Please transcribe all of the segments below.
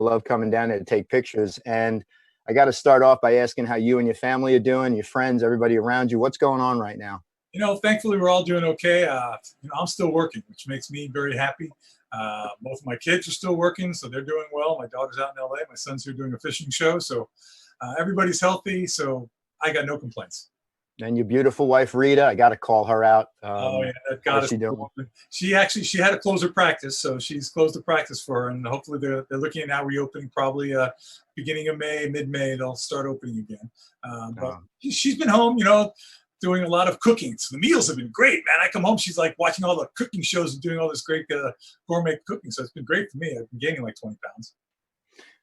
love coming down there to take pictures. And I got to start off by asking how you and your family are doing, your friends, everybody around you. What's going on right now? Thankfully, we're all doing okay. I'm still working, which makes me very happy. Both of my kids are still working, so they're doing well. My daughter's out in LA. My son's here doing a fishing show. So everybody's healthy. So I got no complaints. And your beautiful wife, Rita, I got to call her out. Oh, yeah, that got she doing? She had to close her practice. So she's closed the practice for her. And hopefully they're looking at now reopening probably beginning of May, mid-May, they'll start opening again. But she's been home, doing a lot of cooking. So the meals have been great, man. I come home, she's like watching all the cooking shows and doing all this great gourmet cooking. So it's been great for me. I've been gaining like 20 pounds.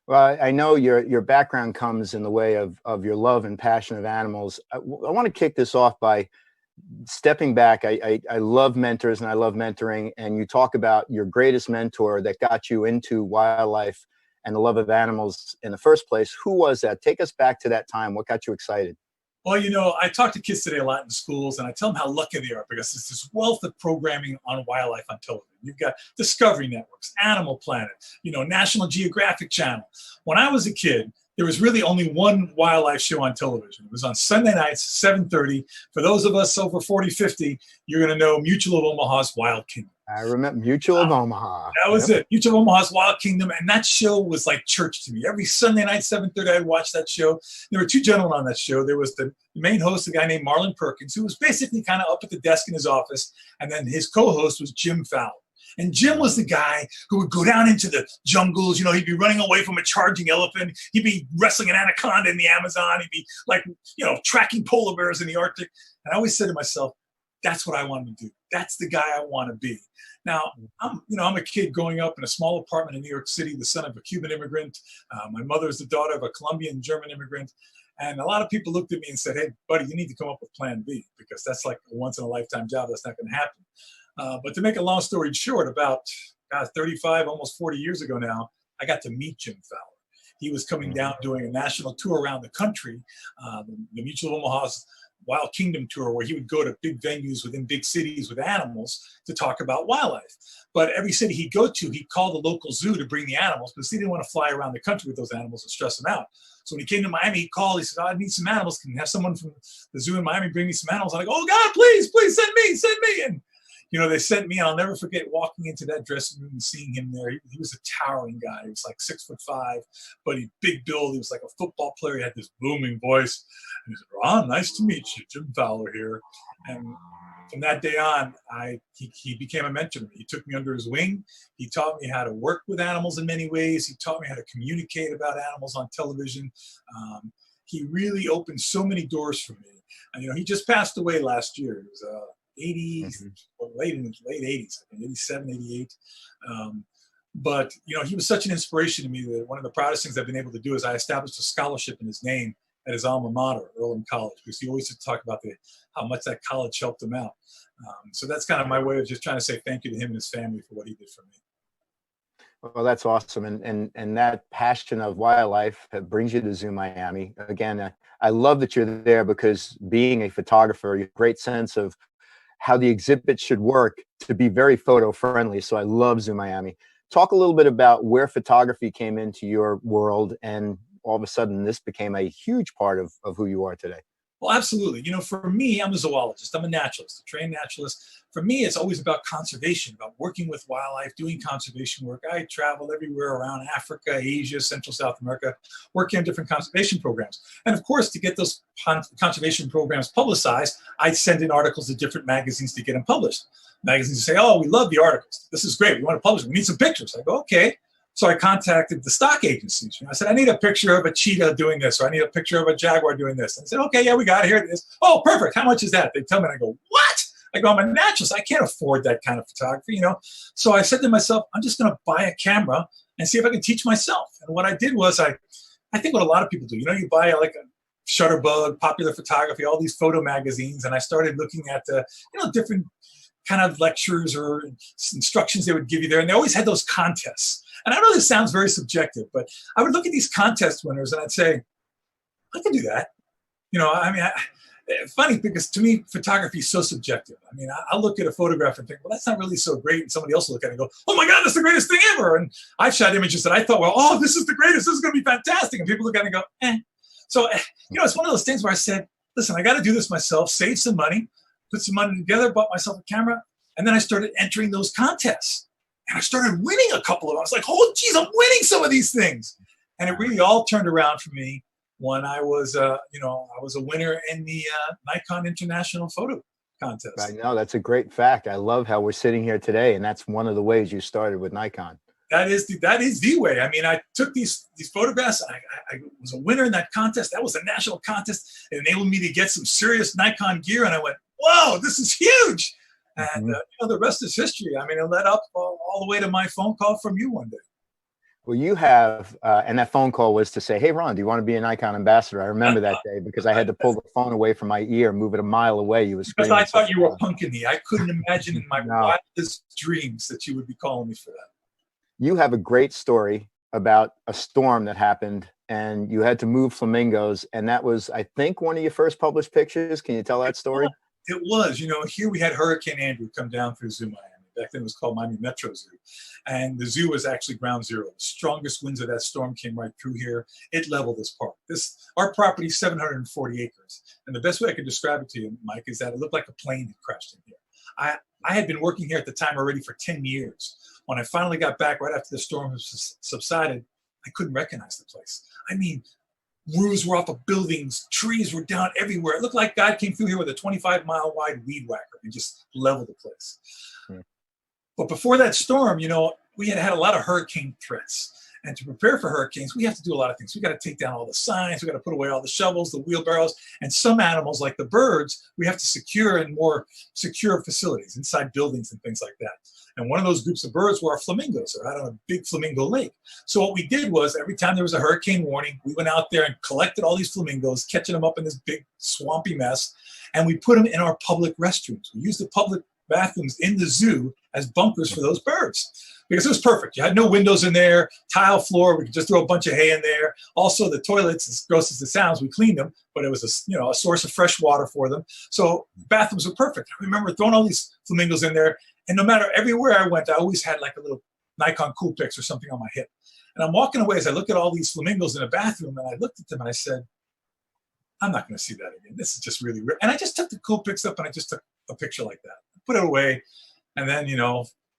Well, I know your background comes in the way of your love and passion of animals. I want to kick this off by stepping back. I love mentors and I love mentoring. And you talk about your greatest mentor that got you into wildlife and the love of animals in the first place. Who was that? Take us back to that time. What got you excited? Well, I talk to kids today a lot in schools, and I tell them how lucky they are because there's this wealth of programming on wildlife on television. You've got Discovery Networks, Animal Planet, National Geographic Channel. When I was a kid, there was really only one wildlife show on television. It was on Sunday nights, 7:30. For those of us over 40, 50, you're going to know Mutual of Omaha's Wild Kingdom. I remember Mutual of Omaha. That was it. Mutual of Omaha's Wild Kingdom. And that show was like church to me. Every Sunday night, 7:30, I'd watch that show. There were two gentlemen on that show. There was the main host, a guy named Marlon Perkins, who was basically kind of up at the desk in his office. And then his co-host was Jim Fowler. And Jim was the guy who would go down into the jungles. He'd be running away from a charging elephant. He'd be wrestling an anaconda in the Amazon. He'd be like, tracking polar bears in the Arctic. And I always said to myself, that's what I want to do. That's the guy I want to be. Now, I'm a kid growing up in a small apartment in New York City, the son of a Cuban immigrant. My mother is the daughter of a Colombian German immigrant. And a lot of people looked at me and said, hey, buddy, you need to come up with plan B because that's like a once in a lifetime job. That's not going to happen. But to make a long story short, about 35, almost 40 years ago now, I got to meet Jim Fowler. He was coming down doing a national tour around the country, the Mutual of Omaha's Wild Kingdom tour, where he would go to big venues within big cities with animals to talk about wildlife. But every city he'd go to, he'd call the local zoo to bring the animals because he didn't want to fly around the country with those animals and stress them out. So when he came to Miami, he called, he said, I need some animals. Can you have someone from the zoo in Miami bring me some animals? I'm like, oh God, please send me. And they sent me, and I'll never forget walking into that dressing room and seeing him there. He was a towering guy. He was like 6'5", but he big build. He was like a football player. He had this booming voice. And he said, Ron, nice to meet you. Jim Fowler here. And from that day on, he became a mentor to me. He took me under his wing. He taught me how to work with animals in many ways. He taught me how to communicate about animals on television. He really opened so many doors for me. And, he just passed away last year. It was 80s, late 80s, I think, 87, 88. But, he was such an inspiration to me that one of the proudest things I've been able to do is I established a scholarship in his name at his alma mater, Earlham College, because he always used to talk about how much that college helped him out. So that's kind of my way of just trying to say thank you to him and his family for what he did for me. Well, that's awesome. And that passion of wildlife brings you to Zoo Miami. Again, I love that you're there because being a photographer, you have a great sense of how the exhibit should work to be very photo friendly. So I love Zoo Miami. Talk a little bit about where photography came into your world and all of a sudden this became a huge part of who you are today. Well, absolutely. For me, I'm a zoologist. I'm a naturalist, a trained naturalist. For me, it's always about conservation, about working with wildlife, doing conservation work. I travel everywhere around Africa, Asia, Central South America, working on different conservation programs. And of course, to get those conservation programs publicized, I'd send in articles to different magazines to get them published. Magazines say, oh, we love the articles. This is great. We want to publish them. We need some pictures. I go, okay. So I contacted the stock agencies. I said, I need a picture of a cheetah doing this, or I need a picture of a jaguar doing this. And I said, okay, yeah, we got it. Here it is. Oh, perfect. How much is that? They tell me, and I go, what? I go, I'm a naturalist. I can't afford that kind of photography, So I said to myself, I'm just going to buy a camera and see if I can teach myself. And what I did was I think what a lot of people do, you buy like a Shutterbug, Popular Photography, all these photo magazines. And I started looking at different kind of lectures or instructions they would give you there. And they always had those contests. And I know this sounds very subjective, but I would look at these contest winners and I'd say, I can do that. funny because to me, photography is so subjective. I mean, I look at a photograph and think, well, that's not really so great. And somebody else will look at it and go, oh my God, that's the greatest thing ever. And I've shot images that I thought, well, oh, this is the greatest. This is going to be fantastic. And people look at it and go, eh. So, it's one of those things where I said, listen, I got to do this myself, save some money, put some money together, bought myself a camera. And then I started entering those contests. And I started winning a couple of them. I was like, oh, geez, I'm winning some of these things. And it really all turned around for me when I was, I was a winner in the Nikon International Photo Contest. I know, that's a great fact. I love how we're sitting here today, and that's one of the ways you started with Nikon. That is the way. I mean, I took these photographs. I was a winner in that contest. That was a national contest. It enabled me to get some serious Nikon gear, and I went, whoa, this is huge. And the rest is history. I mean, it led up all the way to my phone call from you one day. Well, you have, and that phone call was to say, hey, Ron, do you want to be a Nikon ambassador? I remember that day because I had to pull the phone away from my ear, move it a mile away. You were screaming. Because I thought you were punking me. I couldn't imagine in my wildest dreams that you would be calling me for that. You have a great story about a storm that happened and you had to move flamingos. And that was, I think, one of your first published pictures. Can you tell that story? It was. Here we had Hurricane Andrew come down through Zoo, Miami. Back then it was called Miami Metro Zoo. And the zoo was actually ground zero. The strongest winds of that storm came right through here. It leveled this park. Our property is 740 acres. And the best way I could describe it to you, Mike, is that it looked like a plane had crashed in here. I had been working here at the time already for 10 years. When I finally got back right after the storm subsided, I couldn't recognize the place. I mean, roofs were off of buildings, trees were down everywhere. It looked like God came through here with a 25-mile wide weed whacker and just leveled the place. But before that storm, we had a lot of hurricane threats. And to prepare for hurricanes, we have to do a lot of things. We got to take down all the signs. We got to put away all the shovels, the wheelbarrows, and some animals like the birds, we have to secure in more secure facilities inside buildings and things like that. And one of those groups of birds were our flamingos. They're out on a big flamingo lake. So what we did was every time there was a hurricane warning, we went out there and collected all these flamingos, catching them up in this big swampy mess, and we put them in our public restrooms. We used the public bathrooms in the zoo as bunkers for those birds because it was perfect. You had no windows in there, tile floor. We could just throw a bunch of hay in there. Also, the toilets, as gross as it sounds, we cleaned them, but it was a source of fresh water for them. So bathrooms were perfect. I remember throwing all these flamingos in there, and no matter everywhere I went, I always had like a little Nikon Coolpix or something on my hip. And I'm walking away as I look at all these flamingos in a bathroom, and I looked at them and I said, I'm not going to see that again. This is just really weird. And I just took the Coolpix up and I just took a picture like that. Put it away, and then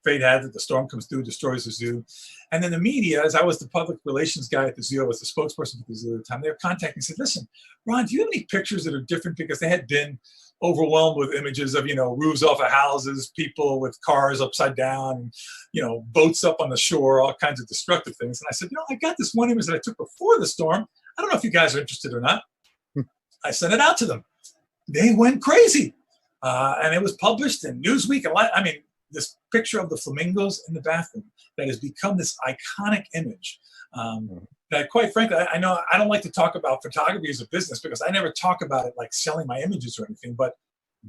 fate had it, the storm comes through, destroys the zoo. And then the media, as I was the public relations guy at the zoo, I was the spokesperson for the zoo at the time, they were contacting me and said, listen, Ron, do you have any pictures that are different? Because they had been overwhelmed with images of roofs off of houses, people with cars upside down, boats up on the shore, all kinds of destructive things. And I said, I got this one image that I took before the storm. I don't know if you guys are interested or not. I sent it out to them. They went crazy. And it was published in Newsweek. This picture of the flamingos in the bathroom that has become this iconic image that, quite frankly, I know I don't like to talk about photography as a business because I never talk about it like selling my images or anything. But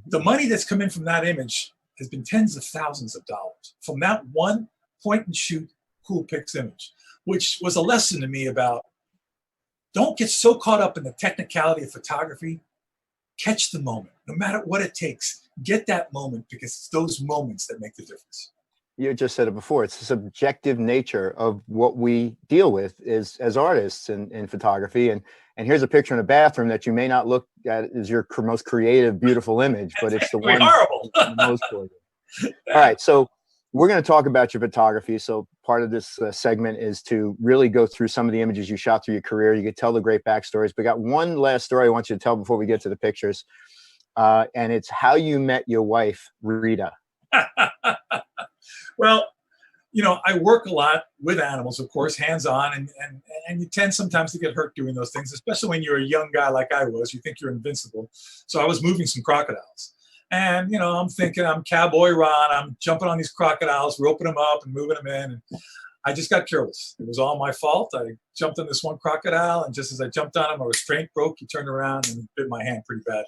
the money that's come in from that image has been tens of thousands of dollars from that one point-and-shoot Coolpix image, which was a lesson to me about don't get so caught up in the technicality of photography. Catch the moment, no matter what it takes. Get that moment because it's those moments that make the difference. You just said it before. It's the subjective nature of what we deal with as artists in photography. And here's a picture in a bathroom that you may not look at as your most creative, beautiful image, but it's the one horrible. most for you. All right, so we're going to talk about your photography. So part of this segment is to really go through some of the images you shot through your career. You could tell the great backstories, but got one last story I want you to tell before we get to the pictures. And it's how you met your wife, Rita. Well, I work a lot with animals, of course, hands-on, and you tend sometimes to get hurt doing those things, especially when you're a young guy like I was. You think you're invincible. So I was moving some crocodiles. And, I'm thinking I'm Cowboy Ron. I'm jumping on these crocodiles, roping them up and moving them in. And I just got careless. It was all my fault. I jumped on this one crocodile, and just as I jumped on him, my restraint broke. He turned around and bit my hand pretty badly.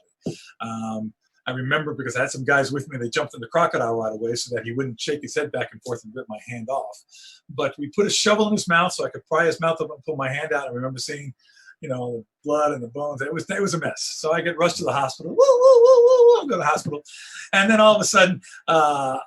I remember because I had some guys with me. They jumped in the crocodile right away so that he wouldn't shake his head back and forth and rip my hand off. But we put a shovel in his mouth so I could pry his mouth up and pull my hand out. I remember seeing you know, the blood and the bones. It was a mess. So I get rushed to the hospital. Woo, woo, woo, woo, woo. I go to the hospital. And then all of a sudden, I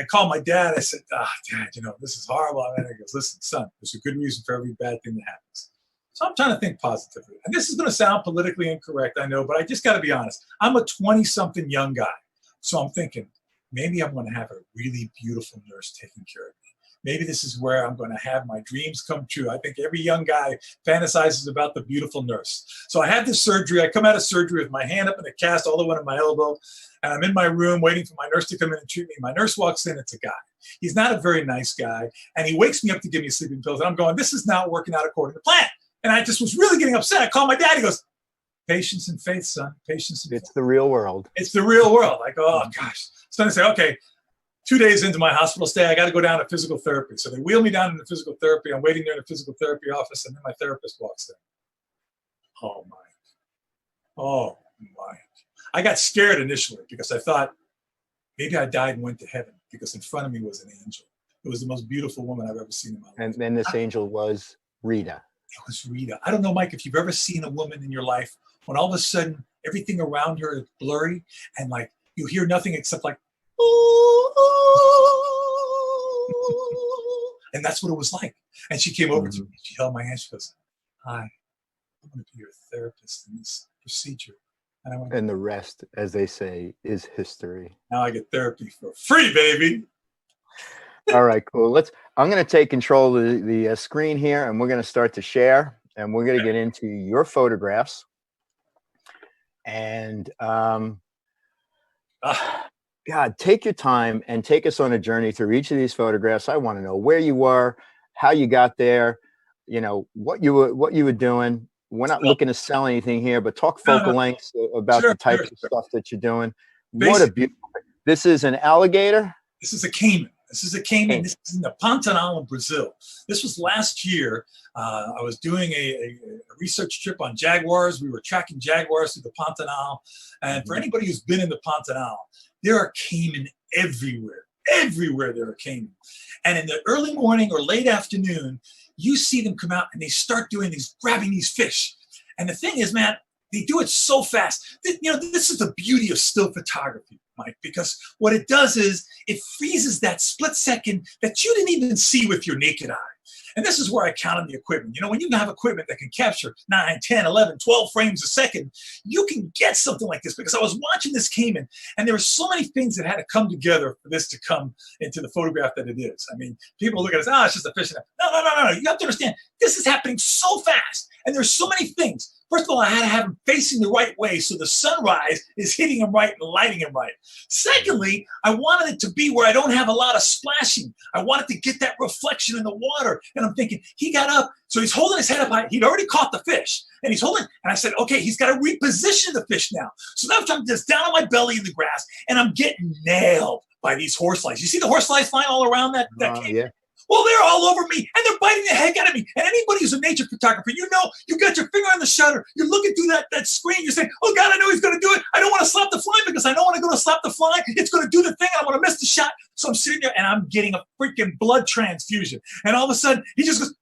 called my dad. I said, Dad, you know, this is horrible. And he goes, listen, son, there's a good reason for every bad thing that happens. So I'm trying to think positively. And this is going to sound politically incorrect, I know, but I just got to be honest. I'm a 20-something young guy. So I'm thinking, maybe I'm going to have a really beautiful nurse taking care of me. Maybe this is where I'm going to have my dreams come true. I think every young guy fantasizes about the beautiful nurse. So I had this surgery. I come out of surgery with my hand up in a cast all the way to my elbow. And I'm in my room waiting for my nurse to come in and treat me. My nurse walks in. It's a guy. He's not a very nice guy. And he wakes me up to give me sleeping pills. And I'm going, this is not working out according to plan. And I just was really getting upset. I called my dad. He goes, patience and faith, son. Patience and faith. It's the real world. It's the real world. I go, oh, gosh. So then I say, okay, 2 days into my hospital stay, I got to go down to physical therapy. So they wheel me down into physical therapy. I'm waiting there in the physical therapy office, and then my therapist walks in. Oh, my. Oh, my. I got scared initially because I thought maybe I died and went to heaven because in front of me was an angel. It was the most beautiful woman I've ever seen in my life. And then this angel was Rita. It was Rita. I don't know, Mike, if you've ever seen a woman in your life when all of a sudden everything around her is blurry and like you hear nothing except like, ooh, ooh. And that's what it was like. And she came over to me. She held my hand. She goes, hi, I'm going to be your therapist in this procedure. And I went, and the rest, as they say, is history. Now I get therapy for free, baby. All right, cool. I'm going to take control of the screen here, and we're going to start to share, and we're going to get into your photographs. And God, take your time and take us on a journey through each of these photographs. I want to know where you were, how you got there, you know, what you were doing. We're not looking to sell anything here, but talk focal lengths about the types of stuff that you're doing. What a beautiful. This is an alligator. This is a Caiman. This is a Caiman. This is in the Pantanal in Brazil. This was last year. I was doing a research trip on jaguars. We were tracking jaguars through the Pantanal. And for anybody who's been in the Pantanal, there are Caiman everywhere. Everywhere there are Caiman. And in the early morning or late afternoon, you see them come out and they start grabbing these fish. And the thing is, man, they do it so fast. You know, this is the beauty of still photography, Mike, because what it does is it freezes that split second that you didn't even see with your naked eye. And this is where I count on the equipment. You know, when you have equipment that can capture 9, 10, 11, 12 frames a second, you can get something like this because I was watching this Caiman and there were so many things that had to come together for this to come into the photograph that it is. I mean, people look at it and say, it's just a fish. No. You have to understand, this is happening so fast and there's so many things. First of all, I had to have him facing the right way so the sunrise is hitting him right and lighting him right. Secondly, I wanted it to be where I don't have a lot of splashing. I wanted to get that reflection in the water. And I'm thinking, he got up, so he's holding his head up high. He'd already caught the fish. And he's holding, and I said, okay, he's got to reposition the fish now. So now I'm just down on my belly in the grass, and I'm getting nailed by these horseflies. You see the horseflies flying all around that cave? Yeah. Well, they're all over me, and they're biting the heck out of me. And anybody who's a nature photographer, you know, you got your finger on the shutter. You're looking through that screen. You're saying, oh, God, I know he's going to do it. I don't want to slap the fly because I know when I go to slap the fly, it's going to do the thing, and I want to miss the shot. So I'm sitting there, and I'm getting a freaking blood transfusion. And all of a sudden, he just goes,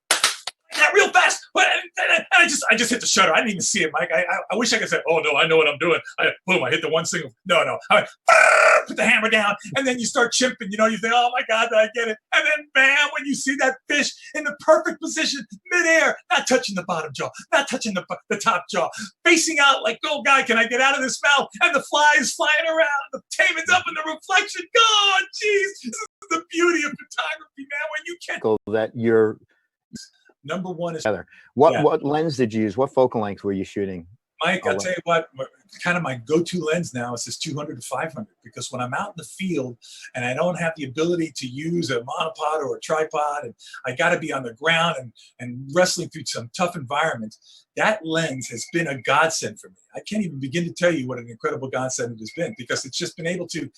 that real fast. And I just hit the shutter. I didn't even see it, Mike. I wish I could say, oh, no, I know what I'm doing. I hit the one single. No. I went, put the hammer down, and then you start chimping. You know, you think, oh, my God, did I get it? And then, bam, when you see that fish in the perfect position, midair, not touching the bottom jaw, not touching the top jaw, facing out like, oh, God, can I get out of this mouth? And the fly is flying around. The Caiman's up in the reflection. God, jeez. This is the beauty of photography, man. When you can. That you're... Number one is what lens did you use? What focal length were you shooting? Mike, I'll tell you what, kind of my go-to lens now is this 200 to 500 because when I'm out in the field and I don't have the ability to use a monopod or a tripod and I got to be on the ground and wrestling through some tough environments, that lens has been a godsend for me. I can't even begin to tell you what an incredible godsend it has been because it's just been able to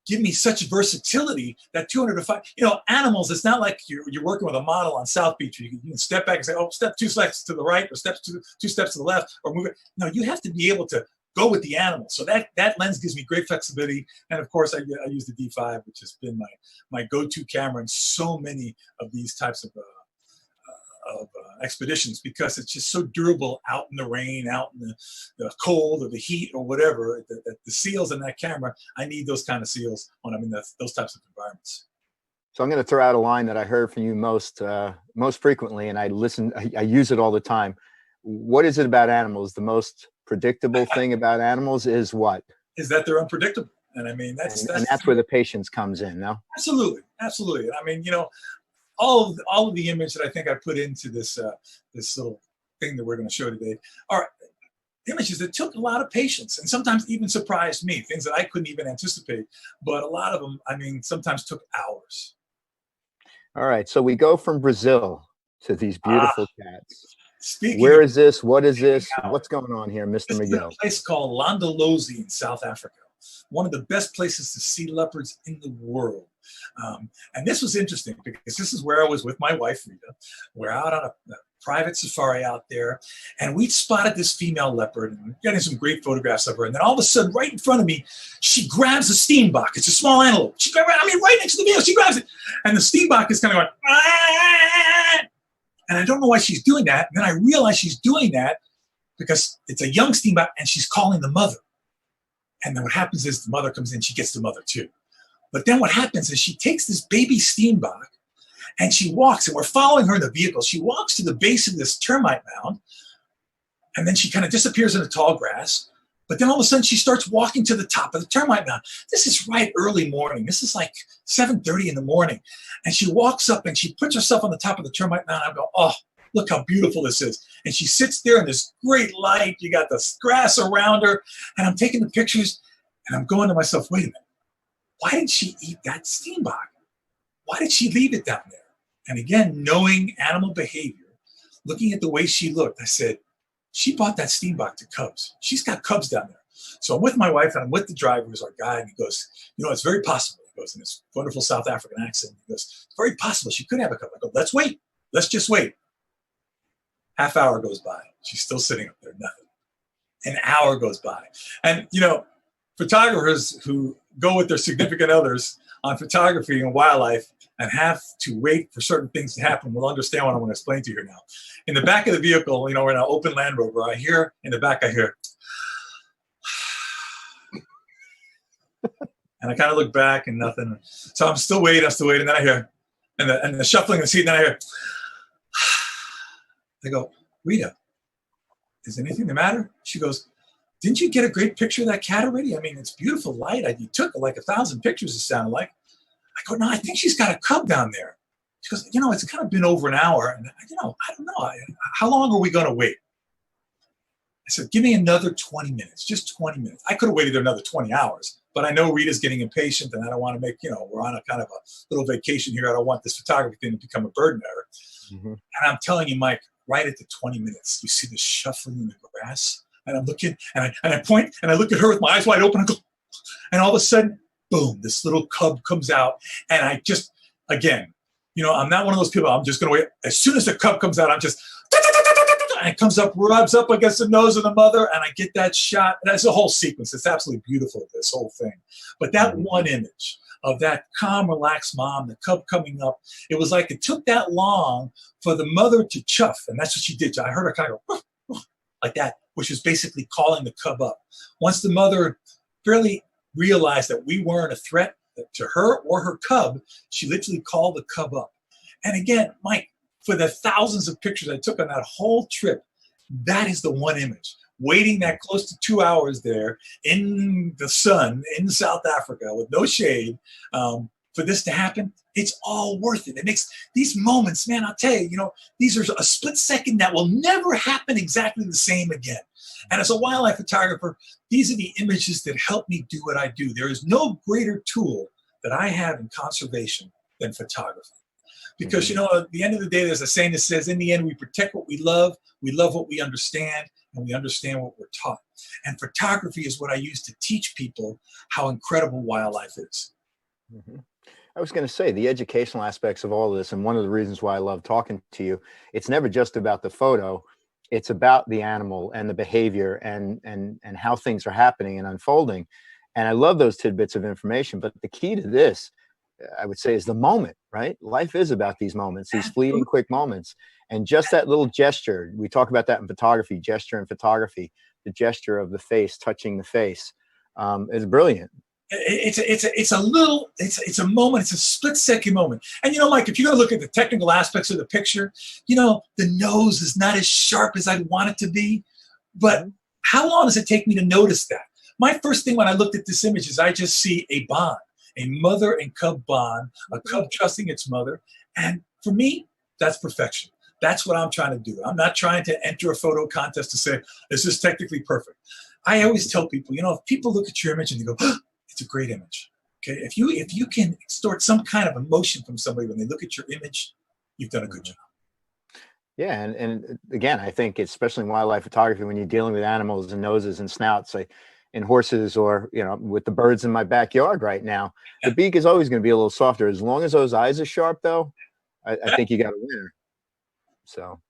give me such versatility that 200 to 5, you know, animals, it's not like you're working with a model on South Beach. You can step back and say, oh, step 2 steps to the right or two steps to the left or move it. No, you have to be able to go with the animal. So that lens gives me great flexibility. And of course, I use the D5, which has been my go-to camera in so many of these types of expeditions because it's just so durable out in the rain, out in the cold or the heat or whatever. The seals in that camera, I need those kind of seals when I'm in those types of environments. So I'm going to throw out a line that I heard from you most frequently, and I use it all the time. What is it about animals? The most predictable thing about animals is what? Is that they're unpredictable. And I mean, that's where the patience comes in, no? Absolutely. Absolutely. And I mean, all of the image that I think I put into this little thing that we're going to show today are images that took a lot of patience and sometimes even surprised me, things that I couldn't even anticipate. But a lot of them, I mean, sometimes took hours. All right. So we go from Brazil to these beautiful cats. Where is this? What is this? What's going on here, Mr. Magill? This is a place called Londolozi in South Africa. One of the best places to see leopards in the world. And this was interesting because this is where I was with my wife, Rita. We're out on a private safari out there, and we spotted this female leopard and getting some great photographs of her. And then all of a sudden, right in front of me, she grabs a steenbok. It's a small antelope. She grabs, right next to the vehicle, she grabs it. And the steenbok is kind of going, ah! And I don't know why she's doing that. And then I realize she's doing that because it's a young steenbok and she's calling the mother. And then what happens is the mother comes in, she gets the mother too. But then what happens is she takes this baby steenbok and she walks, and we're following her in the vehicle. She walks to the base of this termite mound, and then she kind of disappears in the tall grass. But then all of a sudden she starts walking to the top of the termite mound. This is right early morning. This is like 7:30 in the morning. And she walks up and she puts herself on the top of the termite mound. I go, oh, look how beautiful this is. And she sits there in this great light. You got the grass around her. And I'm taking the pictures and I'm going to myself, wait a minute. Why did she eat that steenbok? Why did she leave it down there? And again, knowing animal behavior, looking at the way she looked, I said, she bought that steenbok to cubs. She's got cubs down there. So I'm with my wife and I'm with the driver, who's our guide, and he goes, it's very possible. He goes in this wonderful South African accent. He goes, it's very possible she could have a cub. I go, let's wait. Let's just wait. Half hour goes by. She's still sitting up there, nothing. An hour goes by. And, photographers who go with their significant others on photography and wildlife and have to wait for certain things to happen will understand what I want to explain to you here now. In the back of the vehicle, we're in an open Land Rover. I hear, and I kind of look back and nothing. So I'm still waiting. And then I hear, and the shuffling of the seat, and then I hear, I go, Rita, is anything the matter? She goes, didn't you get a great picture of that cat already? I mean, it's beautiful light. You took like 1,000 pictures, it sounded like. I go, no, I think she's got a cub down there. She goes, it's kind of been over an hour. And, I don't know. How long are we going to wait? I said, give me another 20 minutes, just 20 minutes. I could have waited another 20 hours, but I know Rita's getting impatient and I don't want to make, we're on a kind of a little vacation here. I don't want this photography thing to become a burden to her. Mm-hmm. And I'm telling you, Mike, right at the 20 minutes, you see the shuffling in the grass. And I'm looking, and I point, and I look at her with my eyes wide open, and go, and all of a sudden, boom, this little cub comes out, and I just, again, I'm not one of those people, I'm just going to wait. As soon as the cub comes out, I'm just, and it comes up, rubs up against the nose of the mother, and I get that shot. That's a whole sequence. It's absolutely beautiful, this whole thing. But that one image of that calm, relaxed mom, the cub coming up, it was like it took that long for the mother to chuff, and that's what she did. I heard her kind of go, like that, which is basically calling the cub up. Once the mother fairly realized that we weren't a threat to her or her cub, she literally called the cub up. And again, Mike, for the thousands of pictures I took on that whole trip, that is the one image. Waiting that close to 2 hours there in the sun in South Africa with no shade, for this to happen, it's all worth it. It makes these moments, man, I'll tell you, these are a split second that will never happen exactly the same again. And as a wildlife photographer, these are the images that help me do what I do. There is no greater tool that I have in conservation than photography. Because, at the end of the day, there's a saying that says, in the end, we protect what we love what we understand, and we understand what we're taught. And photography is what I use to teach people how incredible wildlife is. Mm-hmm. I was going to say the educational aspects of all of this, and one of the reasons why I love talking to you, it's never just about the photo, it's about the animal and the behavior and how things are happening and unfolding. And I love those tidbits of information, but the key to this, I would say, is the moment, right? Life is about these moments, these fleeting, quick moments. And just that little gesture, we talk about that in photography, gesture in photography, the gesture of the face touching the face, is brilliant. It's a moment. It's a split-second moment. And Mike, if you're going to look at the technical aspects of the picture, the nose is not as sharp as I'd want it to be. But how long does it take me to notice that? My first thing when I looked at this image is I just see a bond, a mother and cub bond, a cub trusting its mother. And for me, that's perfection. That's what I'm trying to do. I'm not trying to enter a photo contest to say, is this technically perfect? I always tell people, if people look at your image and they go, oh, it's a great image. Okay. If you can extort some kind of emotion from somebody when they look at your image, you've done a good job. Yeah. And again, I think especially in wildlife photography, when you're dealing with animals and noses and snouts, like in horses or, with the birds in my backyard right now, the beak is always going to be a little softer. As long as those eyes are sharp, though, I think you got a winner. So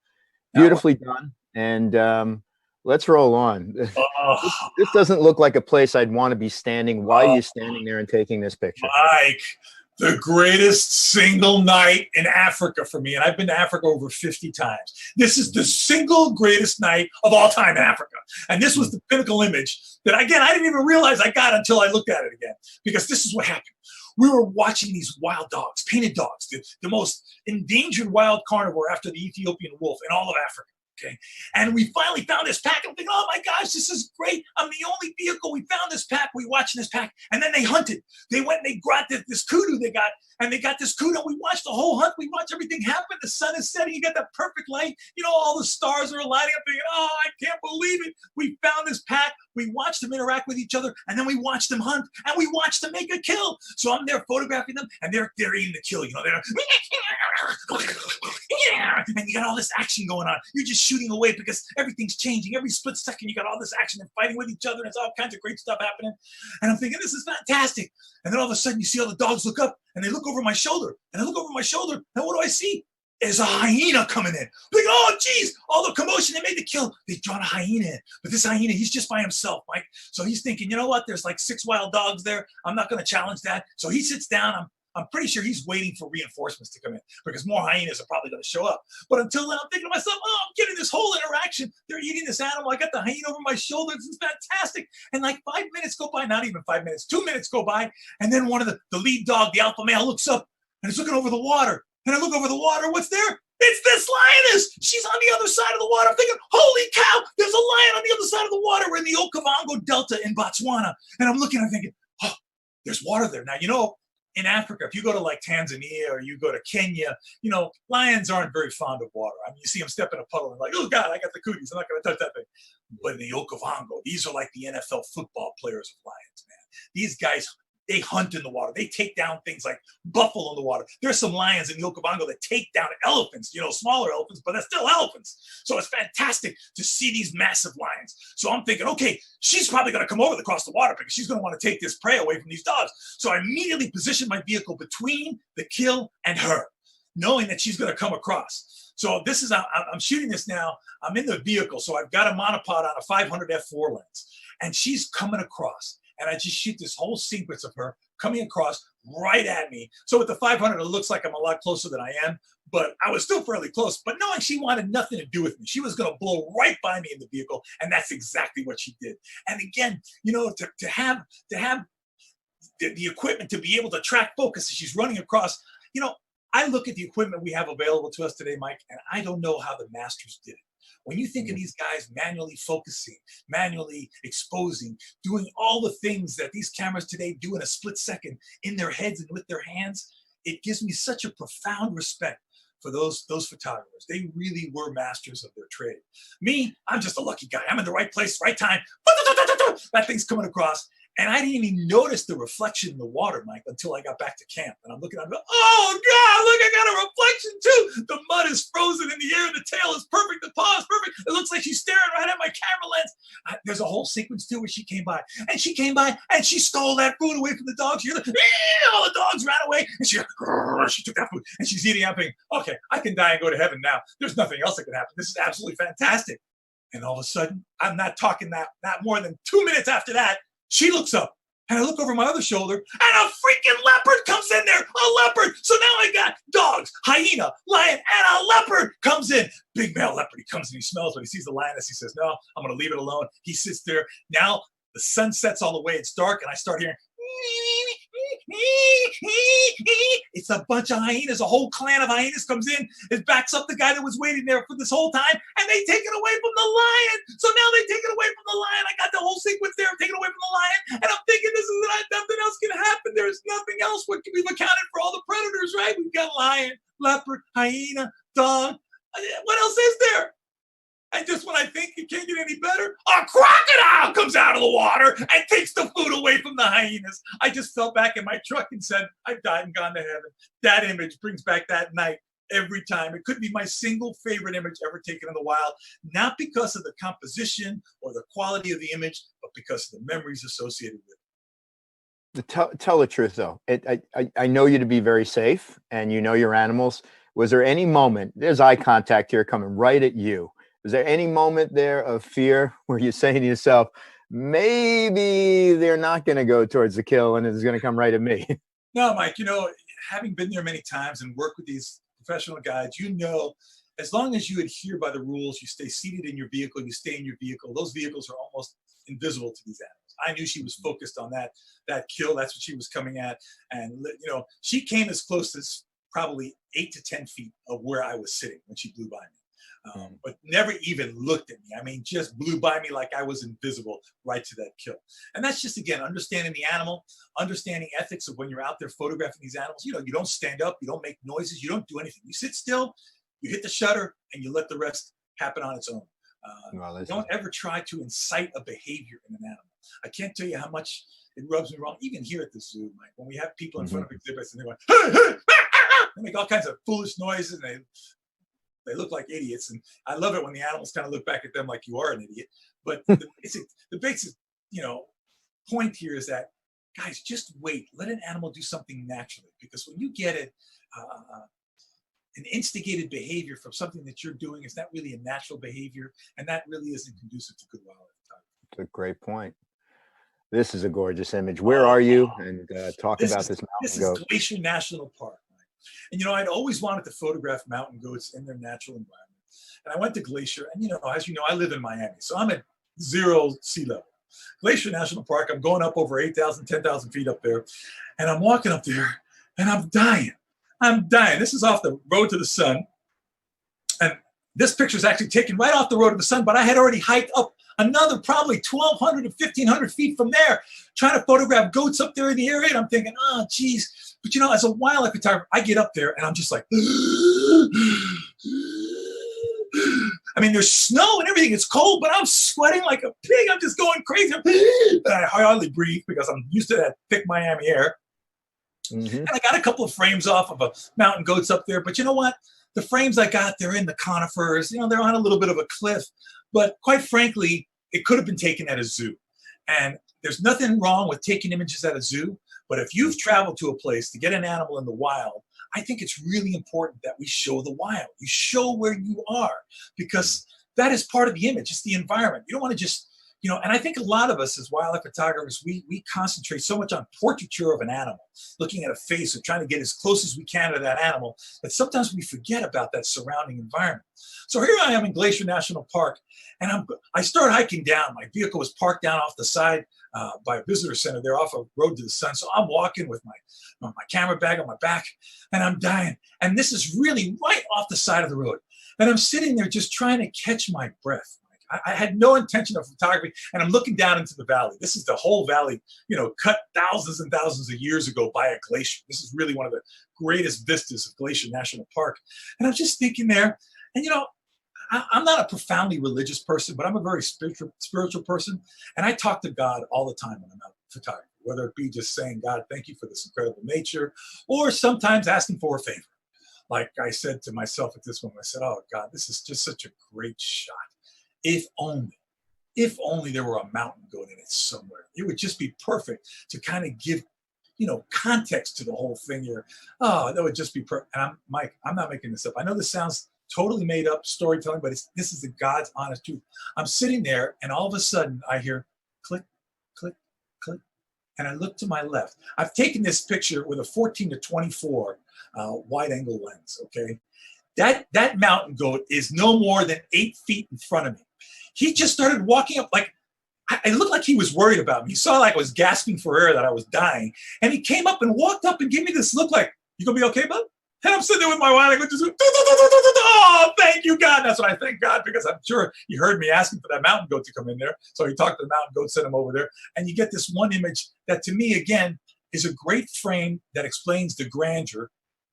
beautifully done. And let's roll on. This doesn't look like a place I'd want to be standing. Why are you standing there and taking this picture? Mike, the greatest single night in Africa for me. And I've been to Africa over 50 times. This is the single greatest night of all time in Africa. And this was the Pinnacle image that, again, I didn't even realize I got until I looked at it again, because this is what happened. We were watching these wild dogs, painted dogs, the most endangered wild carnivore after the Ethiopian wolf in all of Africa. Okay. And we finally found this pack. I'm thinking, oh my gosh, this is great. I'm the only vehicle. We found this pack. We watched this pack. And then they hunted. They went and they got this kudu they got. And they got this kudu. We watched the whole hunt. We watched everything happen. The sun is setting. You got that perfect light. All the stars are lighting up. Thinking, oh, I can't believe it. We found this pack. We watched them interact with each other. And then we watched them hunt. And we watched them make a kill. So I'm there photographing them. And they're eating the kill. They're and you got all this action going on. You're just shooting away because everything's changing. Every split second, you got all this action and fighting with each other. And it's all kinds of great stuff happening. And I'm thinking, this is fantastic. And then all of a sudden, you see all the dogs look up and they look over my shoulder. And I look over my shoulder. And what do I see? There's a hyena coming in. Like, oh, geez, all the commotion, they made the kill. They drawn a hyena in. But this hyena, he's just by himself, Mike. So he's thinking, you know what? There's like 6 wild dogs there. I'm not going to challenge that. So he sits down. I'm pretty sure he's waiting for reinforcements to come in because more hyenas are probably going to show up. But until then, I'm thinking to myself, oh, I'm getting this whole interaction. They're eating this animal. I got the hyena over my shoulder. This is fantastic. And like 5 minutes go by, not even 5 minutes, 2 minutes go by. And then one of the lead dog, the alpha male, looks up and is looking over the water. And I look over the water. What's there? It's this lioness. She's on the other side of the water. I'm thinking, holy cow, there's a lion on the other side of the water. We're in the Okavango Delta in Botswana. And I'm looking, I'm thinking, oh, there's water there. Now, in Africa, if you go to like Tanzania or you go to Kenya, lions aren't very fond of water. I mean, you see them step in a puddle and like, oh God, I got the cooties. I'm not going to touch that thing. But in the Okavango, these are like the NFL football players of lions, man. These guys, they hunt in the water. They take down things like buffalo in the water. There's some lions in the Okavango that take down elephants, smaller elephants, but they're still elephants. So it's fantastic to see these massive lions. So I'm thinking, okay, she's probably going to come over across the water because she's going to want to take this prey away from these dogs. So I immediately positioned my vehicle between the kill and her, knowing that she's going to come across. So this is, I'm shooting this now. I'm in the vehicle. So I've got a monopod on a 500 f4 lens and she's coming across. And I just shoot this whole sequence of her coming across right at me. So with the 500, it looks like I'm a lot closer than I am, but I was still fairly close. But knowing she wanted nothing to do with me, she was going to blow right by me in the vehicle, and that's exactly what she did. And again, to have the equipment to be able to track focus as she's running across, I look at the equipment we have available to us today, Mike, and I don't know how the masters did it. When you think of these guys manually focusing, manually exposing, doing all the things that these cameras today do in a split second in their heads and with their hands, it gives me such a profound respect for those photographers. They really were masters of their trade. Me, I'm just a lucky guy. I'm in the right place, right time. That thing's coming across. And I didn't even notice the reflection in the water, Mike, until I got back to camp. And I'm looking at it, oh, God, look, I got a reflection, too. The mud is frozen in the air. The tail is perfect. The paw is perfect. It looks like she's staring right at my camera lens. There's a whole sequence, too, where she came by. And she came by, and she stole that food away from the dogs. All the dogs ran away. And she took that food, and she's eating. I'm thinking, okay, I can die and go to heaven now. There's nothing else that can happen. This is absolutely fantastic. And all of a sudden, I'm not talking not more than 2 minutes after that, she looks up And I look over my other shoulder, and a freaking leopard comes in there. A leopard. So now I got dogs, hyena, lion, and a leopard comes in. Big male leopard. He comes and he smells when he sees the lioness. He says, no, I'm going to leave it alone. He sits there. Now the sun sets all the way. It's dark, and I start hearing. It's a bunch of hyenas. A whole clan of hyenas comes in. It backs up the guy that was waiting there for this whole time, and they take it away from the lion. So now they take it away from the lion. I got the whole sequence there, taken away from the lion, and I'm thinking this is nothing else can happen. There's nothing else. We've accounted for all the predators, right? We've got lion, leopard, hyena, dog. What else is there? And just when I think it can't get any better, a crocodile comes out of the water and takes the food away from the hyenas. I just fell back in my truck and said, I've died and gone to heaven. That image brings back that night every time. It could be my single favorite image ever taken in the wild, not because of the composition or the quality of the image, but because of the memories associated with it. Tell the truth, though. I know you to be very safe, and you know your animals. Was there any moment, there's eye contact here coming right at you. Is there any moment there of fear where you're saying to yourself, maybe they're not going to go towards the kill and it's going to come right at me? No, Mike, having been there many times and worked with these professional guides, as long as you adhere by the rules, you stay seated in your vehicle, you stay in your vehicle, those vehicles are almost invisible to these animals. I knew she was focused on that kill. That's what she was coming at. And, she came as close as probably 8 to 10 feet of where I was sitting when she blew by me. But never even looked at me. I mean, just blew by me like I was invisible right to that kill. And that's just, again, understanding the animal, understanding ethics of when you're out there photographing these animals. You don't stand up, you don't make noises, you don't do anything. You sit still, you hit the shutter, and you let the rest happen on its own. Don't ever try to incite a behavior in an animal. I can't tell you how much it rubs me wrong, even here at the zoo, Mike, when we have people in front of exhibits and they're going, hey, hey, they make all kinds of foolish noises, and they look like idiots, and I love it when the animals kind of look back at them like you are an idiot. But the basic, point here is that, guys, just wait. Let an animal do something naturally, because when you get it, an instigated behavior from something that you're doing is not really a natural behavior, and that really isn't conducive to good wildlife photography. That's a great point. This is a gorgeous image. Where are you? And talk about this mountain goat. This is Glacier National Park. And, I'd always wanted to photograph mountain goats in their natural environment. And I went to Glacier, and, as you know, I live in Miami, so I'm at 0 sea level. Glacier National Park, I'm going up over 8,000, 10,000 feet up there, and I'm walking up there, and I'm dying. This is off the road to the sun, and this picture is actually taken right off the road to the sun, but I had already hiked up another probably 1,200 to 1,500 feet from there, trying to photograph goats up there in the area, and I'm thinking, oh, geez. But, as a wildlife photographer, I get up there and I'm just like, I mean, there's snow and everything. It's cold, but I'm sweating like a pig. I'm just going crazy. And I hardly breathe because I'm used to that thick Miami air. Mm-hmm. And I got a couple of frames off of a mountain goats up there. But you know what? The frames I got, they're in the conifers. They're on a little bit of a cliff. But quite frankly, it could have been taken at a zoo. And there's nothing wrong with taking images at a zoo. But if you've traveled to a place to get an animal in the wild, I think it's really important that we show the wild. You show where you are, because that is part of the image. It's the environment. You don't want to just, and I think a lot of us as wildlife photographers, we concentrate so much on portraiture of an animal, looking at a face or trying to get as close as we can to that animal, that sometimes we forget about that surrounding environment. So here I am in Glacier National Park, and I start hiking down. My vehicle was parked down off the side by a visitor center there off a road to the sun. So I'm walking with my camera bag on my back, and I'm dying. And this is really right off the side of the road. And I'm sitting there just trying to catch my breath. I had no intention of photography, and I'm looking down into the valley. This is the whole valley, cut thousands and thousands of years ago by a glacier. This is really one of the greatest vistas of Glacier National Park. And I'm just thinking there, and I'm not a profoundly religious person, but I'm a very spiritual person. And I talk to God all the time when I'm out photography, whether it be just saying, God, thank you for this incredible nature, or sometimes asking for a favor. Like I said to myself at this moment, I said, oh God, this is just such a great shot. If only there were a mountain goat in it somewhere. It would just be perfect to kind of give, context to the whole thing here. Oh, that would just be perfect. And Mike, I'm not making this up. I know this sounds totally made up storytelling, but this is the God's honest truth. I'm sitting there, and all of a sudden I hear click, click, click. and I look to my left. I've taken this picture with a 14-24 wide angle lens, okay? That mountain goat is no more than 8 feet in front of me. He just started walking up like, I looked like he was worried about me. He saw like I was gasping for air, that I was dying. And he came up and walked up and gave me this look like, you gonna be okay, bud? And I'm sitting there with my wine, I go, oh, thank you, God. That's what I thank God, because I'm sure he heard me asking for that mountain goat to come in there. So he talked to the mountain goat, sent him over there. And you get this one image that to me, again, is a great frame that explains the grandeur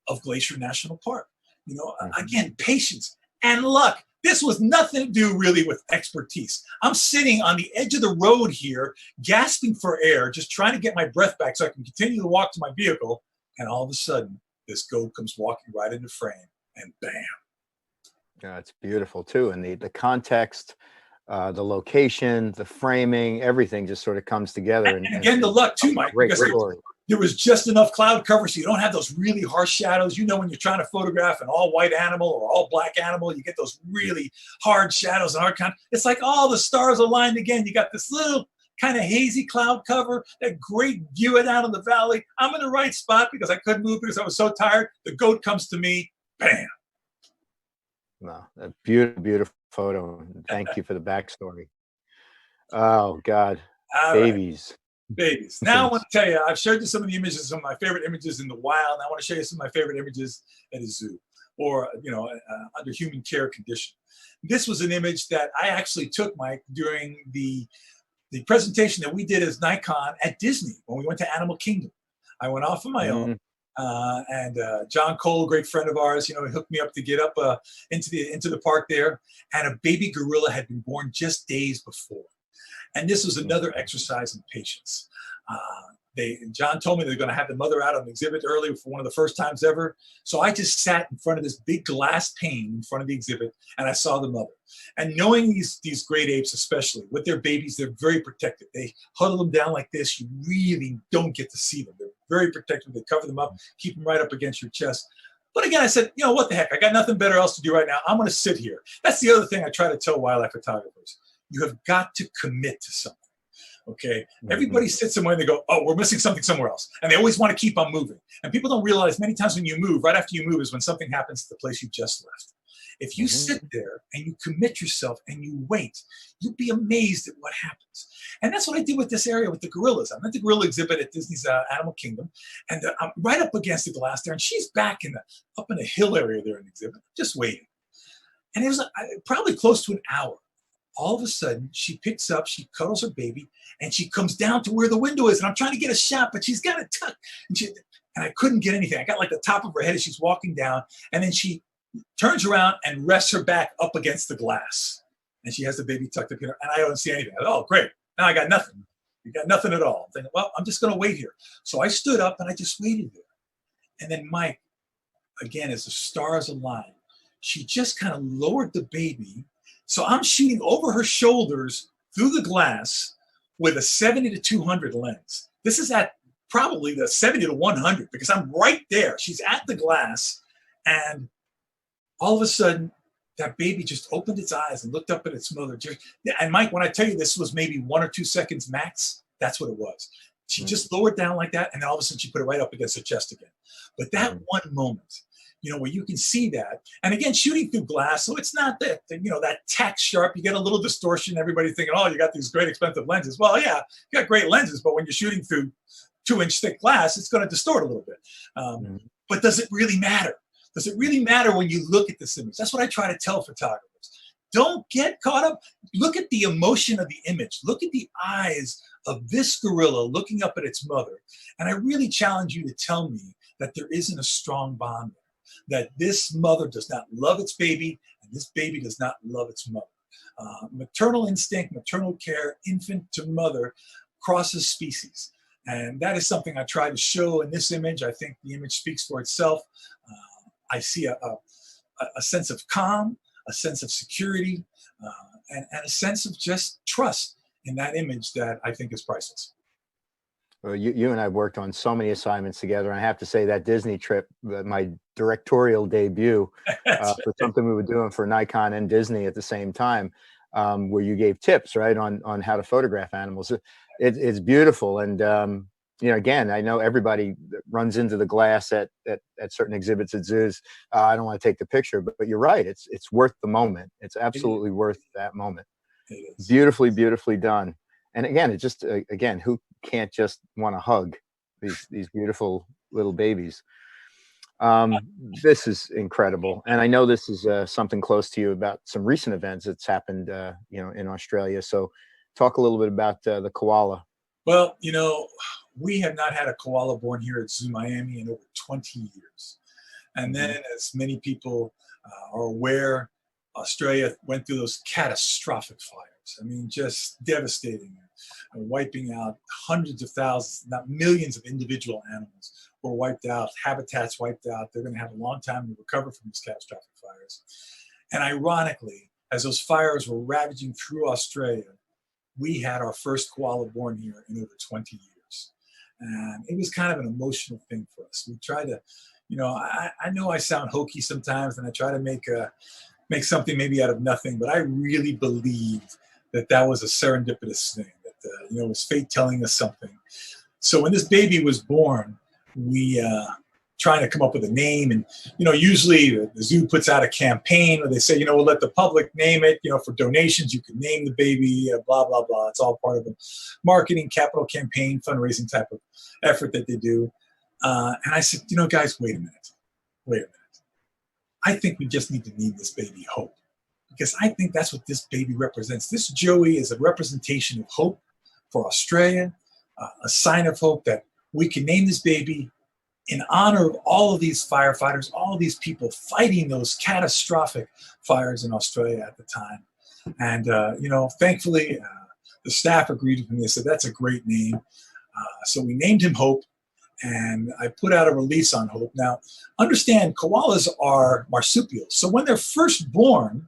of Glacier National Park. You know, again, patience and luck. This was nothing to do really with expertise. I'm sitting on the edge of the road here, gasping for air, just trying to get my breath back so I can continue to walk to my vehicle. And all of a sudden, this goat comes walking right into frame, and bam. Yeah, it's beautiful too. And the context, the location, the framing, everything just sort of comes together. And again, the luck too, Mike. Great story. There was just enough cloud cover so you don't have those really harsh shadows. You know, when you're trying to photograph an all white animal or all black animal, you get those really hard shadows and hard kind. It's like all the stars aligned again. You got this little kind of hazy cloud cover, that great view out of the valley. I'm in the right spot because I couldn't move because I was so tired. The goat comes to me, bam. No, a beautiful, beautiful photo. Thank you for the backstory. Oh God, All babies. Right. Babies. Now I want to tell you, I've showed you some of the images, some of my favorite images in the wild. And I want to show you some of my favorite images at a zoo or, you know, under human care condition. This was an image that I actually took, Mike, during the presentation that we did as Nikon at Disney when we went to Animal Kingdom. I went off on my own. And John Cole, a great friend of ours, you know, he hooked me up to get up into the park there. And a baby gorilla had been born just days before. And this was another exercise in patience. John told me they're going to have the mother out on the exhibit early for one of the first times ever. So I just sat in front of this big glass pane in front of the exhibit, and I saw the mother. And knowing these great apes, especially with their babies, they're very protective. They huddle them down like this. You really don't get to see them. They're very protective. They cover them up, keep them right up against your chest. But again, I said, you know, what the heck? I got nothing better else to do right now. I'm going to sit here. That's the other thing I try to tell wildlife photographers. You have got to commit to something. Okay. Everybody sits somewhere and they go, oh, we're missing something somewhere else. And they always want to keep on moving. And people don't realize many times when you move, right after you move is when something happens to the place you just left. If you sit there and you commit yourself and you wait, you'll be amazed at what happens. And that's what I did with this area with the gorillas. I'm at the gorilla exhibit at Disney's Animal Kingdom. And I'm right up against the glass there. And she's back up in the hill area there in the exhibit, just waiting. And it was probably close to an hour. All of a sudden, she picks up, she cuddles her baby, and she comes down to where the window is. And I'm trying to get a shot, but she's got it tucked. And I couldn't get anything. I got like the top of her head as she's walking down. And then she turns around and rests her back up against the glass. And she has the baby tucked up in her. And I don't see anything. I thought, oh, great. Now I got nothing. You got nothing at all. I'm thinking, well, I'm just going to wait here. So I stood up and I just waited there. And then Mike, again, as the stars aligned, she just kind of lowered the baby. So I'm shooting over her shoulders through the glass with a 70-200 lens. This is at probably the 70-100 because I'm right there. She's at the glass. And all of a sudden, that baby just opened its eyes and looked up at its mother. And Mike, when I tell you this was maybe 1 or 2 seconds max, that's what it was. She just lowered down like that. And then all of a sudden, she put it right up against her chest again. But that one moment, you know, where you can see that. And again, shooting through glass, so it's not that, you know, that tack sharp. You get a little distortion. Everybody thinking, oh, you got these great expensive lenses. Well, yeah, you got great lenses, but when you're shooting through 2-inch thick glass, it's going to distort a little bit. But does it really matter? Does it really matter when you look at this image? That's what I try to tell photographers. Don't get caught up. Look at the emotion of the image. Look at the eyes of this gorilla looking up at its mother. And I really challenge you to tell me that there isn't a strong bond there, that this mother does not love its baby, and this baby does not love its mother. Maternal instinct, maternal care, infant to mother crosses species. And that is something I try to show in this image. I think the image speaks for itself. I see a sense of calm, a sense of security, and a sense of just trust in that image that I think is priceless. Well, you and I worked on so many assignments together. And I have to say that Disney trip, my directorial debut for something we were doing for Nikon and Disney at the same time, where you gave tips, right, on how to photograph animals. It's beautiful. And you know, again, I know everybody that runs into the glass at certain exhibits at zoos. I don't want to take the picture, but you're right. It's worth the moment. It's It is. absolutely worth that moment. It is. Beautifully, beautifully done. And again, it just again, who can't just want to hug these beautiful little babies? This is incredible, and I know this is something close to you about some recent events that's happened, you know, in Australia. So, talk a little bit about the koala. Well, you know, we have not had a koala born here at Zoo Miami in over 20 years. And Mhm. then, as many people are aware, Australia went through those catastrophic fires. I mean, just devastating, wiping out hundreds of thousands, not millions of individual animals were wiped out, habitats wiped out. They're going to have a long time to recover from these catastrophic fires. And ironically, as those fires were ravaging through Australia, we had our first koala born here in over 20 years. And it was kind of an emotional thing for us. We tried to, you know, I know I sound hokey sometimes, and I try to make something maybe out of nothing, but I really believe that that was a serendipitous thing, that, you know, it was fate telling us something. So when this baby was born, we trying to come up with a name, and you know, usually the zoo puts out a campaign where they say, you know, we'll let the public name it, you know, for donations you can name the baby, blah blah blah. It's all part of a marketing capital campaign fundraising type of effort that they do. And I said, you know, guys, wait a minute. I think we just need to name this baby Hope, because I think that's what this baby represents. This Joey is a representation of hope for Australia, a sign of hope that we can name this baby in honor of all of these firefighters, all of these people fighting those catastrophic fires in Australia at the time. And, you know, thankfully, the staff agreed with me. They said, that's a great name. So we named him Hope, and I put out a release on Hope. Now, understand, koalas are marsupials. So when they're first born,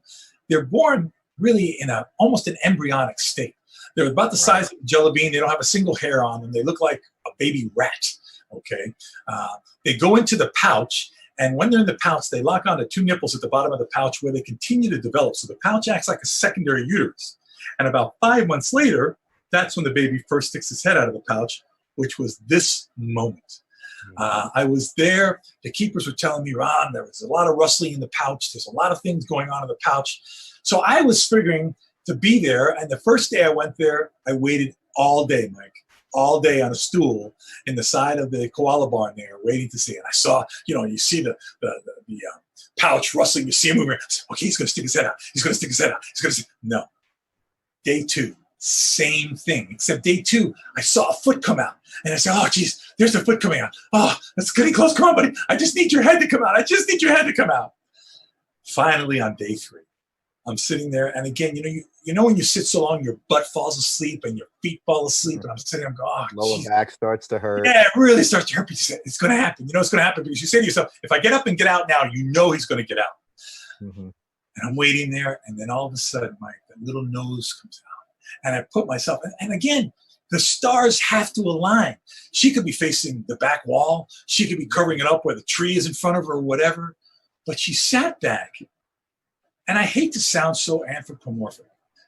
they're born really in almost an embryonic state. They're about the size of a jelly bean. They don't have a single hair on them. They look like a baby rat. Okay, they go into the pouch, and when they're in the pouch, they lock onto two nipples at the bottom of the pouch where they continue to develop. So the pouch acts like a secondary uterus. And about 5 months later, that's when the baby first sticks his head out of the pouch, which was this moment. I was there. The keepers were telling me, Ron, there was a lot of rustling in the pouch. There's a lot of things going on in the pouch. So I was figuring to be there. And the first day I went there, I waited all day, Mike. All day on a stool in the side of the koala barn there, waiting to see it. I saw, you know, you see the pouch rustling, you see him moving. Okay, he's going to stick his head out. He's going to stick his head out. He's going to. No. Day two, same thing. Except day two, I saw a foot come out, and I said, "Oh, geez, there's a foot coming out. Oh, that's getting close. Come on, buddy. I just need your head to come out. I just need your head to come out." Finally, on day three, I'm sitting there, and again, you know when you sit so long, your butt falls asleep and your feet fall asleep, and I'm sitting, I'm going, oh, Lower geez. back starts to hurt. Yeah, it really starts to hurt. But it's going to happen. You know it's going to happen because you say to yourself, if I get up and get out now, you know he's going to get out. Mm-hmm. And I'm waiting there, and then all of a sudden, Mike, that little nose comes out, and I put myself, and again, the stars have to align. She could be facing the back wall. She could be covering it up where the tree is in front of her or whatever. But she sat back. And I hate to sound so anthropomorphic,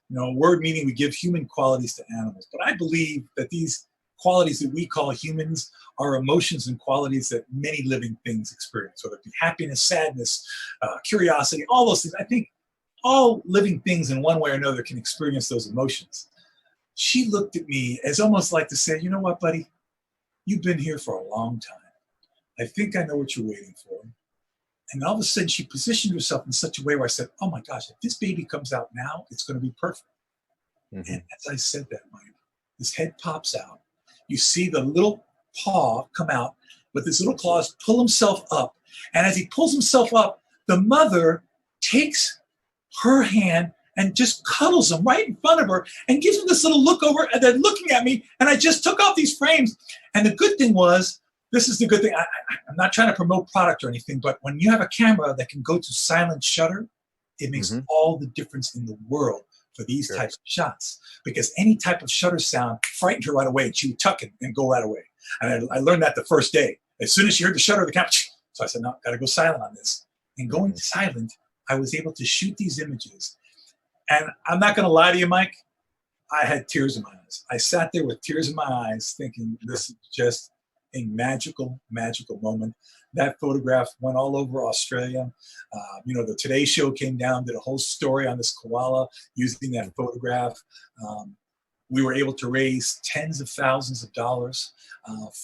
you know, a word meaning we give human qualities to animals. But I believe that these qualities that we call humans are emotions and qualities that many living things experience, whether it be happiness, sadness, curiosity, all those things. I think all living things in one way or another can experience those emotions. She looked at me as almost like to say, you know what, buddy? You've been here for a long time. I think I know what you're waiting for. And all of a sudden, she positioned herself in such a way where I said, oh my gosh, if this baby comes out now, it's going to be perfect. Mm-hmm. And as I said that, Mike, his head pops out. You see the little paw come out with his little claws, pull himself up. And as he pulls himself up, the mother takes her hand and just cuddles him right in front of her and gives him this little look over, and they're looking at me. And I just took off these frames. And the good thing was, this is the good thing. I'm not trying to promote product or anything, but when you have a camera that can go to silent shutter, it makes all the difference in the world for these types of shots. Because any type of shutter sound frightened her right away, and she would tuck it and go right away. And I learned that the first day. As soon as she heard the shutter of the camera, so I said, no, got to go silent on this. And going silent, I was able to shoot these images. And I'm not going to lie to you, Mike. I had tears in my eyes. I sat there with tears in my eyes thinking, this is just a magical, magical moment. That photograph went all over Australia. The Today Show came down, did a whole story on this koala using that photograph. We were able to raise tens of thousands of dollars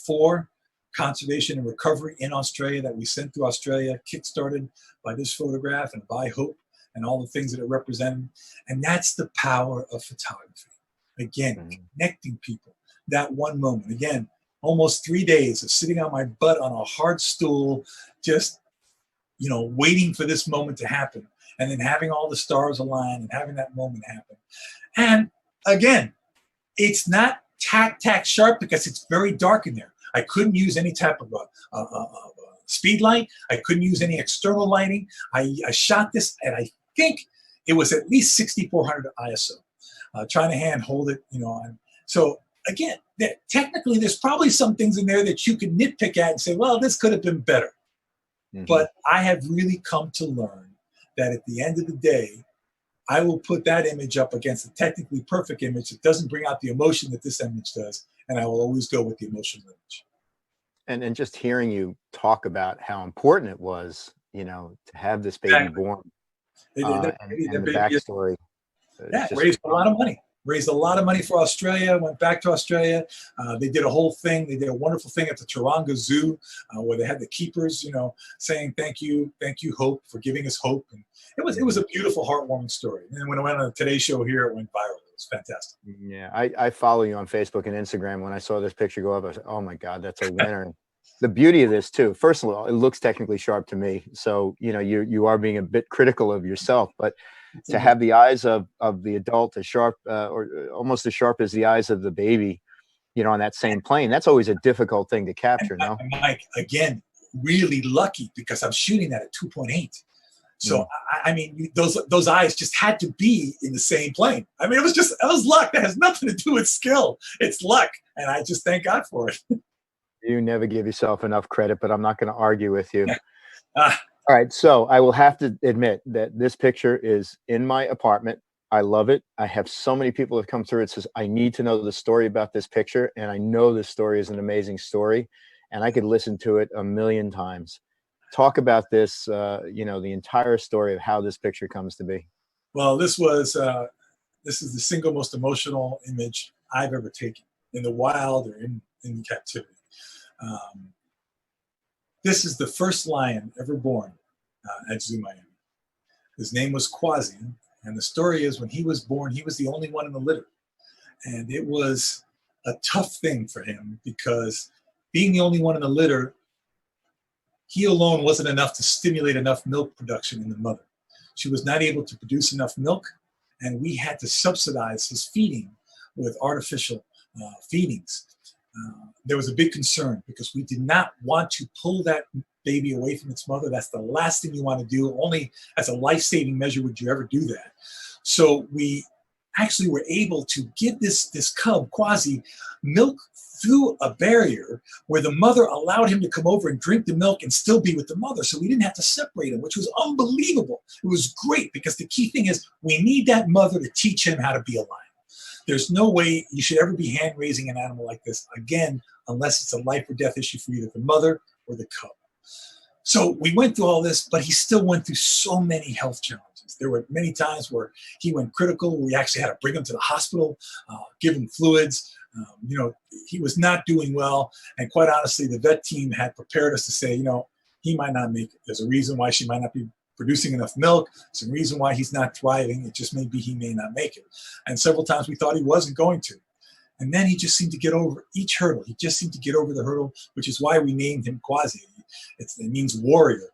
for conservation and recovery in Australia that we sent to Australia, kickstarted by this photograph and by Hope and all the things that it represented. And that's the power of photography. Again, connecting people. That one moment. Again, almost 3 days of sitting on my butt on a hard stool, just, waiting for this moment to happen. And then having all the stars align and having that moment happen. And again, it's not tack sharp because it's very dark in there. I couldn't use any type of speed light. I couldn't use any external lighting. I shot this, and I think it was at least 6400 ISO. Trying to hand hold it, So again, technically, there's probably some things in there that you can nitpick at and say, well, this could have been better. But I have really come to learn that at the end of the day, I will put that image up against a technically perfect image that doesn't bring out the emotion that this image does. And I will always go with the emotional image. And just hearing you talk about how important it was, to have this baby born, and the backstory. Raised a lot of money. Raised a lot of money for Australia, went back to Australia. They did a whole thing. They did a wonderful thing at the Taronga Zoo where they had the keepers, saying, thank you, Hope, for giving us hope. And it was a beautiful, heartwarming story. And then when I went on the Today Show here, it went viral. It was fantastic. Yeah, I follow you on Facebook and Instagram. When I saw this picture go up, I said, oh my God, that's a winner. The beauty of this too, first of all, it looks technically sharp to me. So, you are being a bit critical of yourself, but to have the eyes of the adult as sharp or almost as sharp as the eyes of the baby, on that same plane, that's always a difficult thing to capture. No, Mike, again, really lucky because I'm shooting that at 2.8. So I mean, those eyes just had to be in the same plane. I mean, it was luck. That has nothing to do with skill. It's luck, and I just thank God for it. You never give yourself enough credit, but I'm not going to argue with you. All right, so I will have to admit that this picture is in my apartment. I love it. I have so many people that have come through. It says, I need to know the story about this picture, and I know this story is an amazing story, and I could listen to it a million times. Talk about this, the entire story of how this picture comes to be. Well, this is the single most emotional image I've ever taken in the wild or in captivity. This is the first lion ever born at Zoo Miami. His name was Quasi, and the story is when he was born, he was the only one in the litter. And it was a tough thing for him because being the only one in the litter, he alone wasn't enough to stimulate enough milk production in the mother. She was not able to produce enough milk, and we had to subsidize his feeding with artificial feedings. There was a big concern because we did not want to pull that baby away from its mother. That's the last thing you want to do. Only as a life-saving measure would you ever do that. So we actually were able to give this cub, Quasi, milk through a barrier where the mother allowed him to come over and drink the milk and still be with the mother. So we didn't have to separate him, which was unbelievable. It was great because the key thing is we need that mother to teach him how to be a lion. There's no way you should ever be hand raising an animal like this again, unless it's a life or death issue for either the mother or the cub. So we went through all this, but he still went through so many health challenges. There were many times where he went critical. We actually had to bring him to the hospital, give him fluids. He was not doing well. And quite honestly, the vet team had prepared us to say, he might not make it. There's a reason why she might not be producing enough milk. Some reason why he's not thriving. It just may be he may not make it. And several times we thought he wasn't going to. And then he just seemed to get over each hurdle. He just seemed to get over the hurdle, which is why we named him Quasi. It means warrior.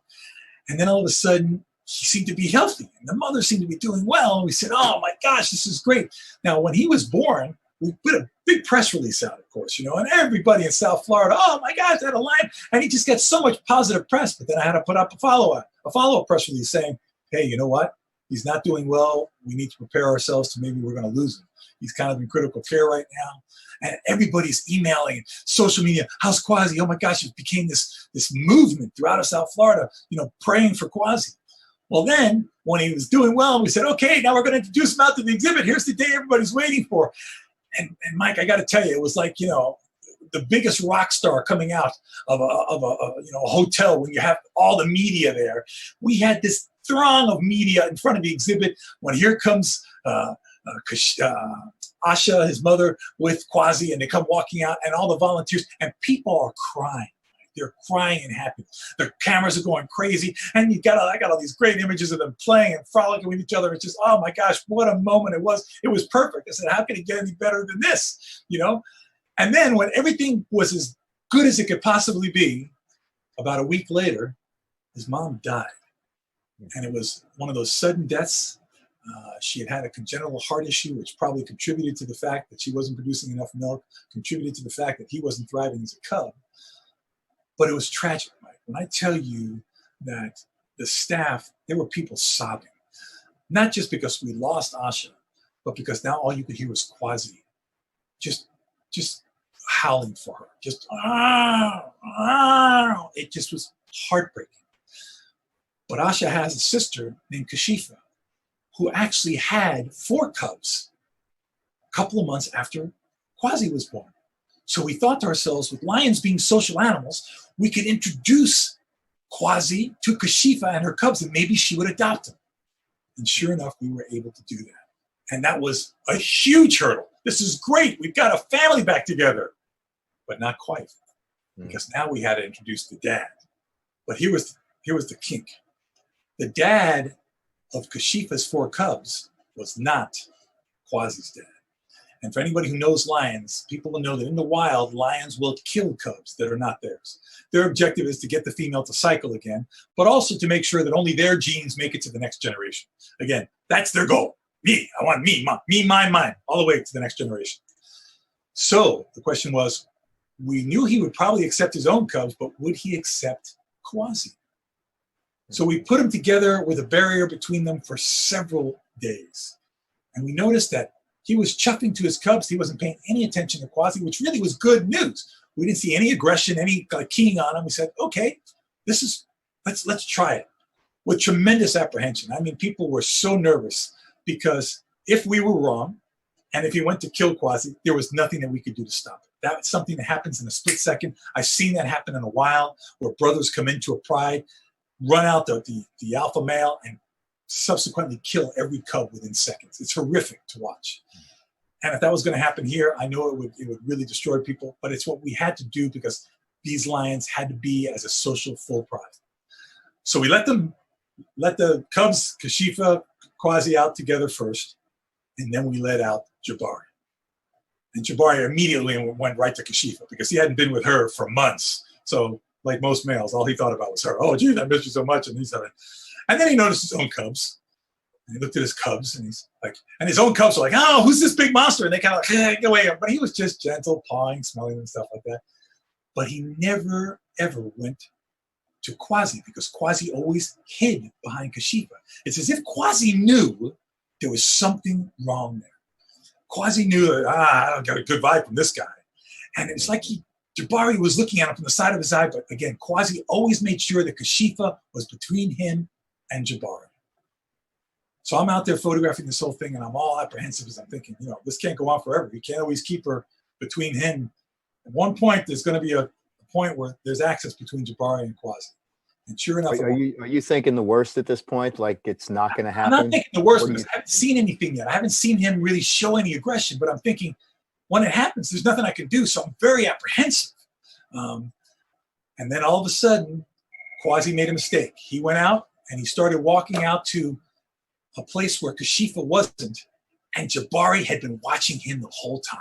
And then all of a sudden, he seemed to be healthy. And the mother seemed to be doing well. And we said, oh my gosh, this is great. Now, when he was born, we put a big press release out, of course, and everybody in South Florida, oh my gosh, that a lion. And he just got so much positive press. But then I had to put up a follow-up press release saying, hey, you know what? He's not doing well. We need to prepare ourselves to maybe we're going to lose him. He's kind of in critical care right now. And everybody's emailing, social media, how's Quasi? Oh my gosh, it became this movement throughout South Florida, praying for Quasi. Well, then when he was doing well, we said, okay, now we're going to introduce him out to the exhibit. Here's the day everybody's waiting for. And Mike, I got to tell you, it was like, the biggest rock star coming out of a hotel when you have all the media there. We had this throng of media in front of the exhibit when here comes Asha, his mother, with Quasi, and they come walking out, and all the volunteers, and people are crying. They're crying in happiness. Their cameras are going crazy, and I got all these great images of them playing and frolicking with each other. It's just, oh my gosh, what a moment it was! It was perfect. I said, how can it get any better than this? And then when everything was as good as it could possibly be, about a week later, his mom died, and it was one of those sudden deaths. She had a congenital heart issue, which probably contributed to the fact that she wasn't producing enough milk, contributed to the fact that he wasn't thriving as a cub. But it was tragic, Mike. When I tell you that the staff, there were people sobbing, not just because we lost Asha, but because now all you could hear was Quasi, just howling for her, just it just was heartbreaking. But Asha has a sister named Kashifa, who actually had 4 cubs a couple of months after Quasi was born. So we thought to ourselves, with lions being social animals, we could introduce Quasi to Kashifa and her cubs, and maybe she would adopt him. And sure enough, we were able to do that. And that was a huge hurdle. This is great. We've got a family back together. But not quite, because now we had to introduce the dad. But here was the kink. The dad of Kashifa's 4 cubs was not Quasi's dad. And for anybody who knows lions, people will know that in the wild, lions will kill cubs that are not theirs. Their objective is to get the female to cycle again, but also to make sure that only their genes make it to the next generation. Again, that's their goal. Me, I want me, mine, all the way to the next generation. So the question was, we knew he would probably accept his own cubs, but would he accept Quasi? So we put him together with a barrier between them for several days. And we noticed that he was chuffing to his cubs. He wasn't paying any attention to Quasi, which really was good news. We didn't see any aggression, any keying on him. We said, okay, let's try it. With tremendous apprehension. I mean, people were so nervous because if we were wrong, and if he went to kill Quasi, there was nothing that we could do to stop it. That's something that happens in a split second. I've seen that happen in a wild, where brothers come into a pride, run out the alpha male, and subsequently kill every cub within seconds. It's horrific to watch. And if that was going to happen here, I know it would really destroy people, but it's what we had to do because these lions had to be as a social full prize. So we let the cubs, Kashifa, Quasi, out together first, and then we let out Jabari. And Jabari immediately went right to Kashifa because he hadn't been with her for months. So like most males, all he thought about was her. Oh, geez, I miss you so much. And then he noticed his own cubs. And he looked at his cubs, and he's like, and his own cubs were like, oh, who's this big monster? And they kind of like, hey, get away. But he was just gentle, pawing, smelling, and stuff like that. But he never, ever went to Quasi because Quasi always hid behind Kashifa. It's as if Quasi knew there was something wrong there. Quasi knew that, I don't get a good vibe from this guy. And it's like Jabari was looking at him from the side of his eye, but again, Quasi always made sure that Kashifa was between him and Jabari. So I'm out there photographing this whole thing, and I'm all apprehensive as I'm thinking, this can't go on forever. You can't always keep her between him. At one point, there's going to be a point where there's access between Jabari and Quasi. And sure enough, are you thinking the worst at this point? Like it's not going to happen? I'm not thinking the worst because I haven't seen anything yet. I haven't seen him really show any aggression, but I'm thinking when it happens, there's nothing I can do. So I'm very apprehensive. And then all of a sudden, Quasi made a mistake. He went out and he started walking out to a place where Kashifa wasn't, and Jabari had been watching him the whole time.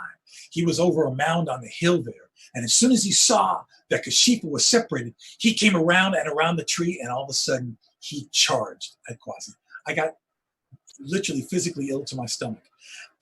He was over a mound on the hill there. And as soon as he saw that Kashifa was separated, he came around and around the tree, and all of a sudden he charged at Quasi. I got literally physically ill to my stomach,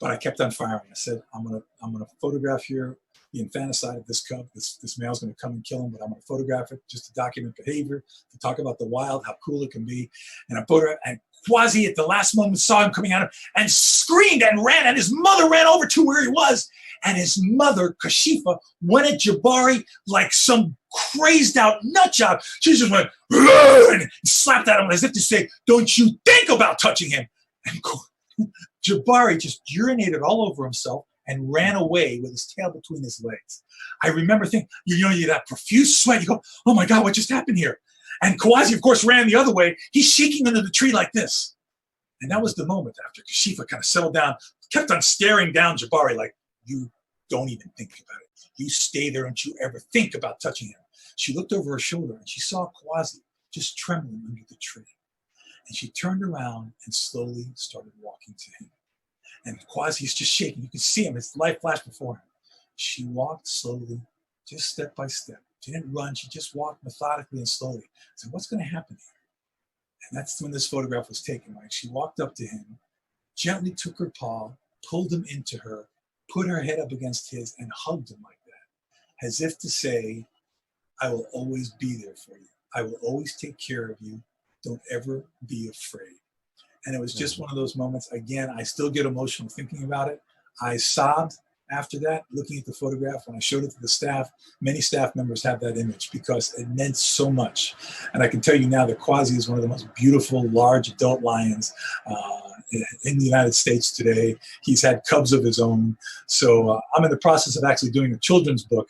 but I kept on firing. I said, I'm gonna photograph here the infanticide of this cub. This male's gonna come and kill him, but I'm gonna photograph it just to document behavior, to talk about the wild, how cool it can be. And I photographed, and Quasi at the last moment saw him coming at him and screamed and ran, and his mother ran over to where he was. And his mother, Kashifa, went at Jabari like some crazed out nut job. She just went and slapped at him as if to say, don't you think about touching him. And Jabari just urinated all over himself and ran away with his tail between his legs. I remember thinking, you know, you that profuse sweat. You go, oh my God, what just happened here? And Kawazi, of course, ran the other way. He's shaking under the tree like this. And that was the moment after Kashifa kind of settled down, kept on staring down Jabari like, you don't even think about it. You stay there. Don't you ever think about touching him. She looked over her shoulder and she saw Kawazi just trembling under the tree. And she turned around and slowly started walking to him. And Kawazi's just shaking. You can see him. His life flashed before him. She walked slowly, just step by step. She didn't run. She just walked methodically and slowly. I said, what's going to happen here? And that's when this photograph was taken. Like, she walked up to him, gently took her paw, pulled him into her, put her head up against his, and hugged him like that, as if to say, I will always be there for you. I will always take care of you. Don't ever be afraid. And it was just one of those moments. Again, I still get emotional thinking about it. I sobbed after that, looking at the photograph. When I showed it to the staff, many staff members have that image because it meant so much. And I can tell you now that Quasi is one of the most beautiful, large adult lions in the United States today. He's had cubs of his own. So I'm in the process of actually doing a children's book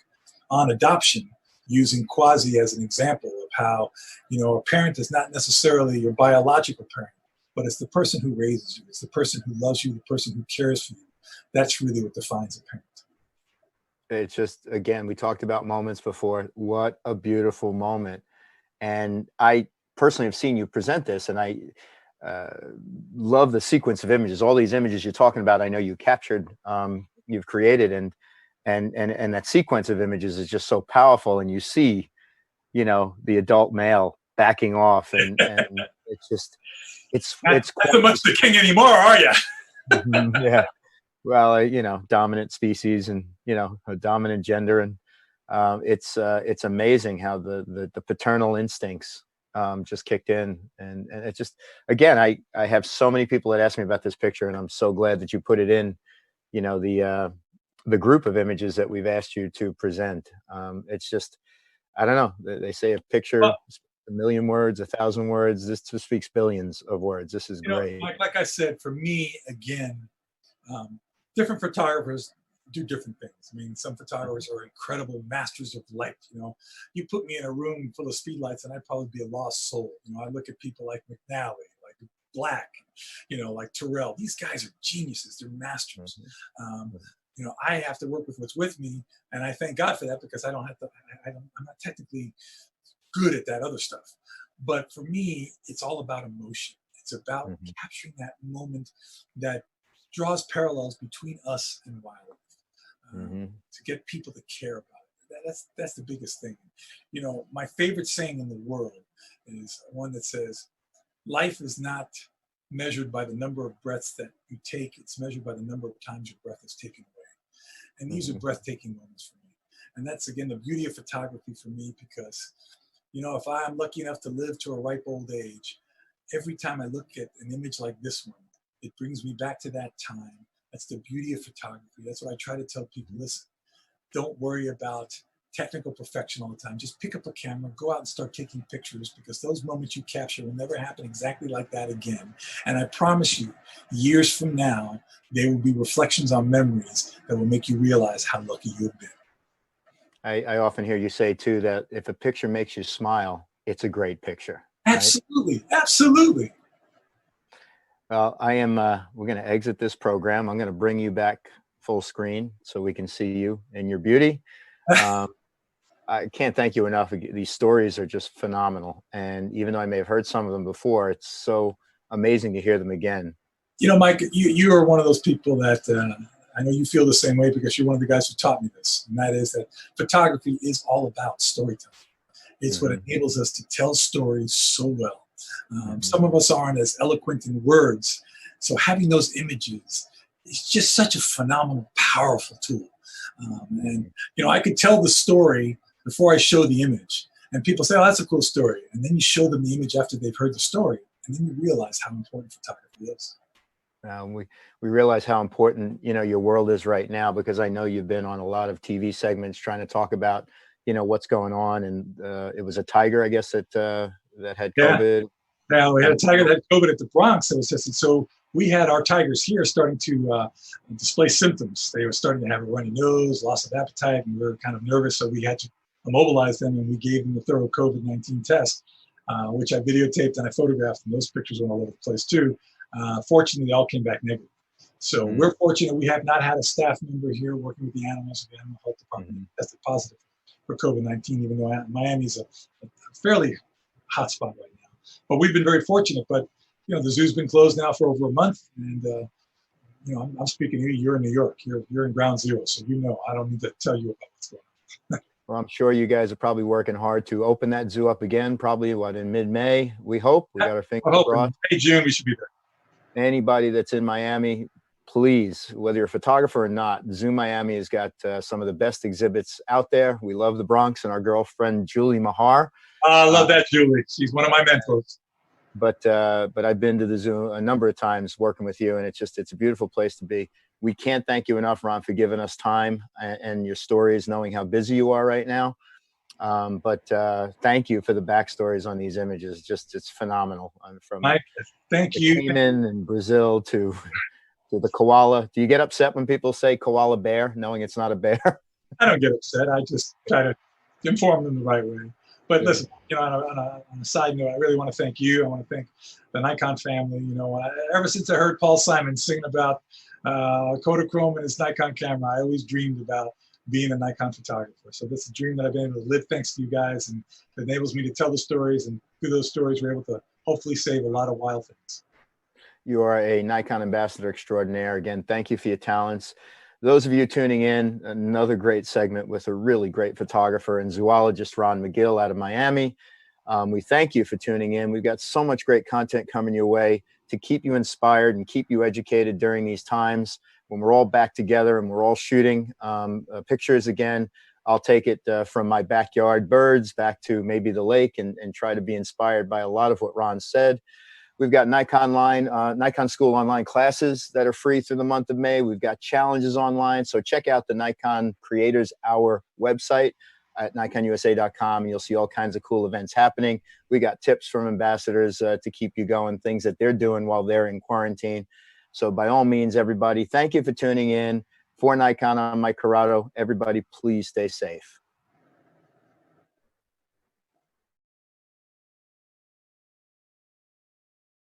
on adoption, using Quasi as an example of how, you know, a parent is not necessarily your biological parent, but it's the person who raises you. It's the person who loves you, the person who cares for you. That's really what defines a parent. It's just, again, we talked about moments before. What a beautiful moment. And I personally have seen you present this, and I love the sequence of images. All these images you're talking about, I know you captured, you've created, and that sequence of images is just so powerful. And you see, you know, the adult male backing off, and it's just, it's not so much the king anymore, are you? Yeah. Well, you know, dominant species, and, you know, a dominant gender. And it's amazing how the paternal instincts just kicked in. And it just, again, I have so many people that ask me about this picture, and I'm so glad that you put it in, you know, the group of images that we've asked you to present. It's just, I don't know, they say a picture, a million words, 1,000 words. This speaks billions of words. This is great. Like I said, for me, again, different photographers do different things. I mean, some photographers are incredible masters of light. You know, you put me in a room full of speedlights and I'd probably be a lost soul. You know, I look at people like McNally, like Black, you know, like Terrell. These guys are geniuses. They're masters. You know, I have to work with what's with me, and I thank God for that, because I don't have to. I'm not technically good at that other stuff. But for me, it's all about emotion. It's about capturing that moment that draws parallels between us and wildlife, to get people to care about it. That's the biggest thing. You know, my favorite saying in the world is one that says, life is not measured by the number of breaths that you take. It's measured by the number of times your breath is taken away. And these are breathtaking moments for me. And that's, again, the beauty of photography for me, because, you know, if I'm lucky enough to live to a ripe old age, every time I look at an image like this one, it brings me back to that time. That's the beauty of photography. That's what I try to tell people. Listen, don't worry about technical perfection all the time. Just pick up a camera, go out and start taking pictures, because those moments you capture will never happen exactly like that again. And I promise you, years from now, there will be reflections on memories that will make you realize how lucky you've been. I often hear you say too, that if a picture makes you smile, it's a great picture. Absolutely. Right? Absolutely. Well, we're going to exit this program. I'm going to bring you back full screen so we can see you in your beauty. I can't thank you enough. These stories are just phenomenal. And even though I may have heard some of them before, it's so amazing to hear them again. You know, Mike, you are one of those people that I know you feel the same way, because you're one of the guys who taught me this. And that is that photography is all about storytelling. It's what enables us to tell stories so well. Some of us aren't as eloquent in words. So having those images is just such a phenomenal, powerful tool. And, you know, I could tell the story before I show the image. And people say, oh, that's a cool story. And then you show them the image after they've heard the story. And then you realize how important photography is. We realize how important, you know, your world is right now, because I know you've been on a lot of TV segments trying to talk about, what's going on. And it was a tiger, I guess, that had Yeah. COVID. Yeah, we had a tiger that had COVID at the Bronx that was tested. So we had our tigers here starting to display symptoms. They were starting to have a runny nose, loss of appetite, and we were kind of nervous. So we had to immobilize them, and we gave them a thorough COVID-19 test, which I videotaped and I photographed, and those pictures went all over the place too. Fortunately, they all came back negative. So we're fortunate we have not had a staff member here working with the animals. The animal health department tested positive for COVID-19, even though Miami is a fairly hot spot right now. But we've been very fortunate. But the zoo's been closed now for over a month, and I'm speaking to you. You're in New York. You're in ground zero, so I don't need to tell you about what's going on. Well, I'm sure you guys are probably working hard to open that zoo up again. Probably in mid-May. We hope. We got our fingers crossed. May, June, we should be there. Anybody that's in Miami, please, whether you're a photographer or not, Zoo Miami has got some of the best exhibits out there. We love the Bronx, and our girlfriend Julie Mahar. I love that, Julie. She's one of my mentors. But I've been to the zoo a number of times working with you, and it's a beautiful place to be. We can't thank you enough, Ron, for giving us time and your stories, knowing how busy you are right now. But thank you for the backstories on these images. It's phenomenal. From Mike, thank you. Cayman and Brazil to the koala. Do you get upset when people say koala bear, knowing it's not a bear? I don't get upset. I just try to inform them the right way. But listen, on a side note, I really want to thank you. I want to thank the Nikon family. Ever since I heard Paul Simon singing about Kodachrome and his Nikon camera, I always dreamed about being a Nikon photographer. So this is a dream that I've been able to live thanks to you guys, and it enables me to tell the stories. And through those stories, we're able to hopefully save a lot of wild things. You are a Nikon ambassador extraordinaire. Again, thank you for your talents. Those of you tuning in, another great segment with a really great photographer and zoologist, Ron Magill out of Miami. We thank you for tuning in. We've got so much great content coming your way to keep you inspired and keep you educated during these times when we're all back together and we're all shooting pictures again. I'll take it from my backyard birds back to maybe the lake and try to be inspired by a lot of what Ron said. We've got Nikon School online classes that are free through the month of May. We've got challenges online. So check out the Nikon Creators Hour website at nikonusa.com, and you'll see all kinds of cool events happening. We got tips from ambassadors to keep you going, things that they're doing while they're in quarantine. So by all means, everybody, thank you for tuning in. For Nikon, I'm Mike Corrado. Everybody, please stay safe.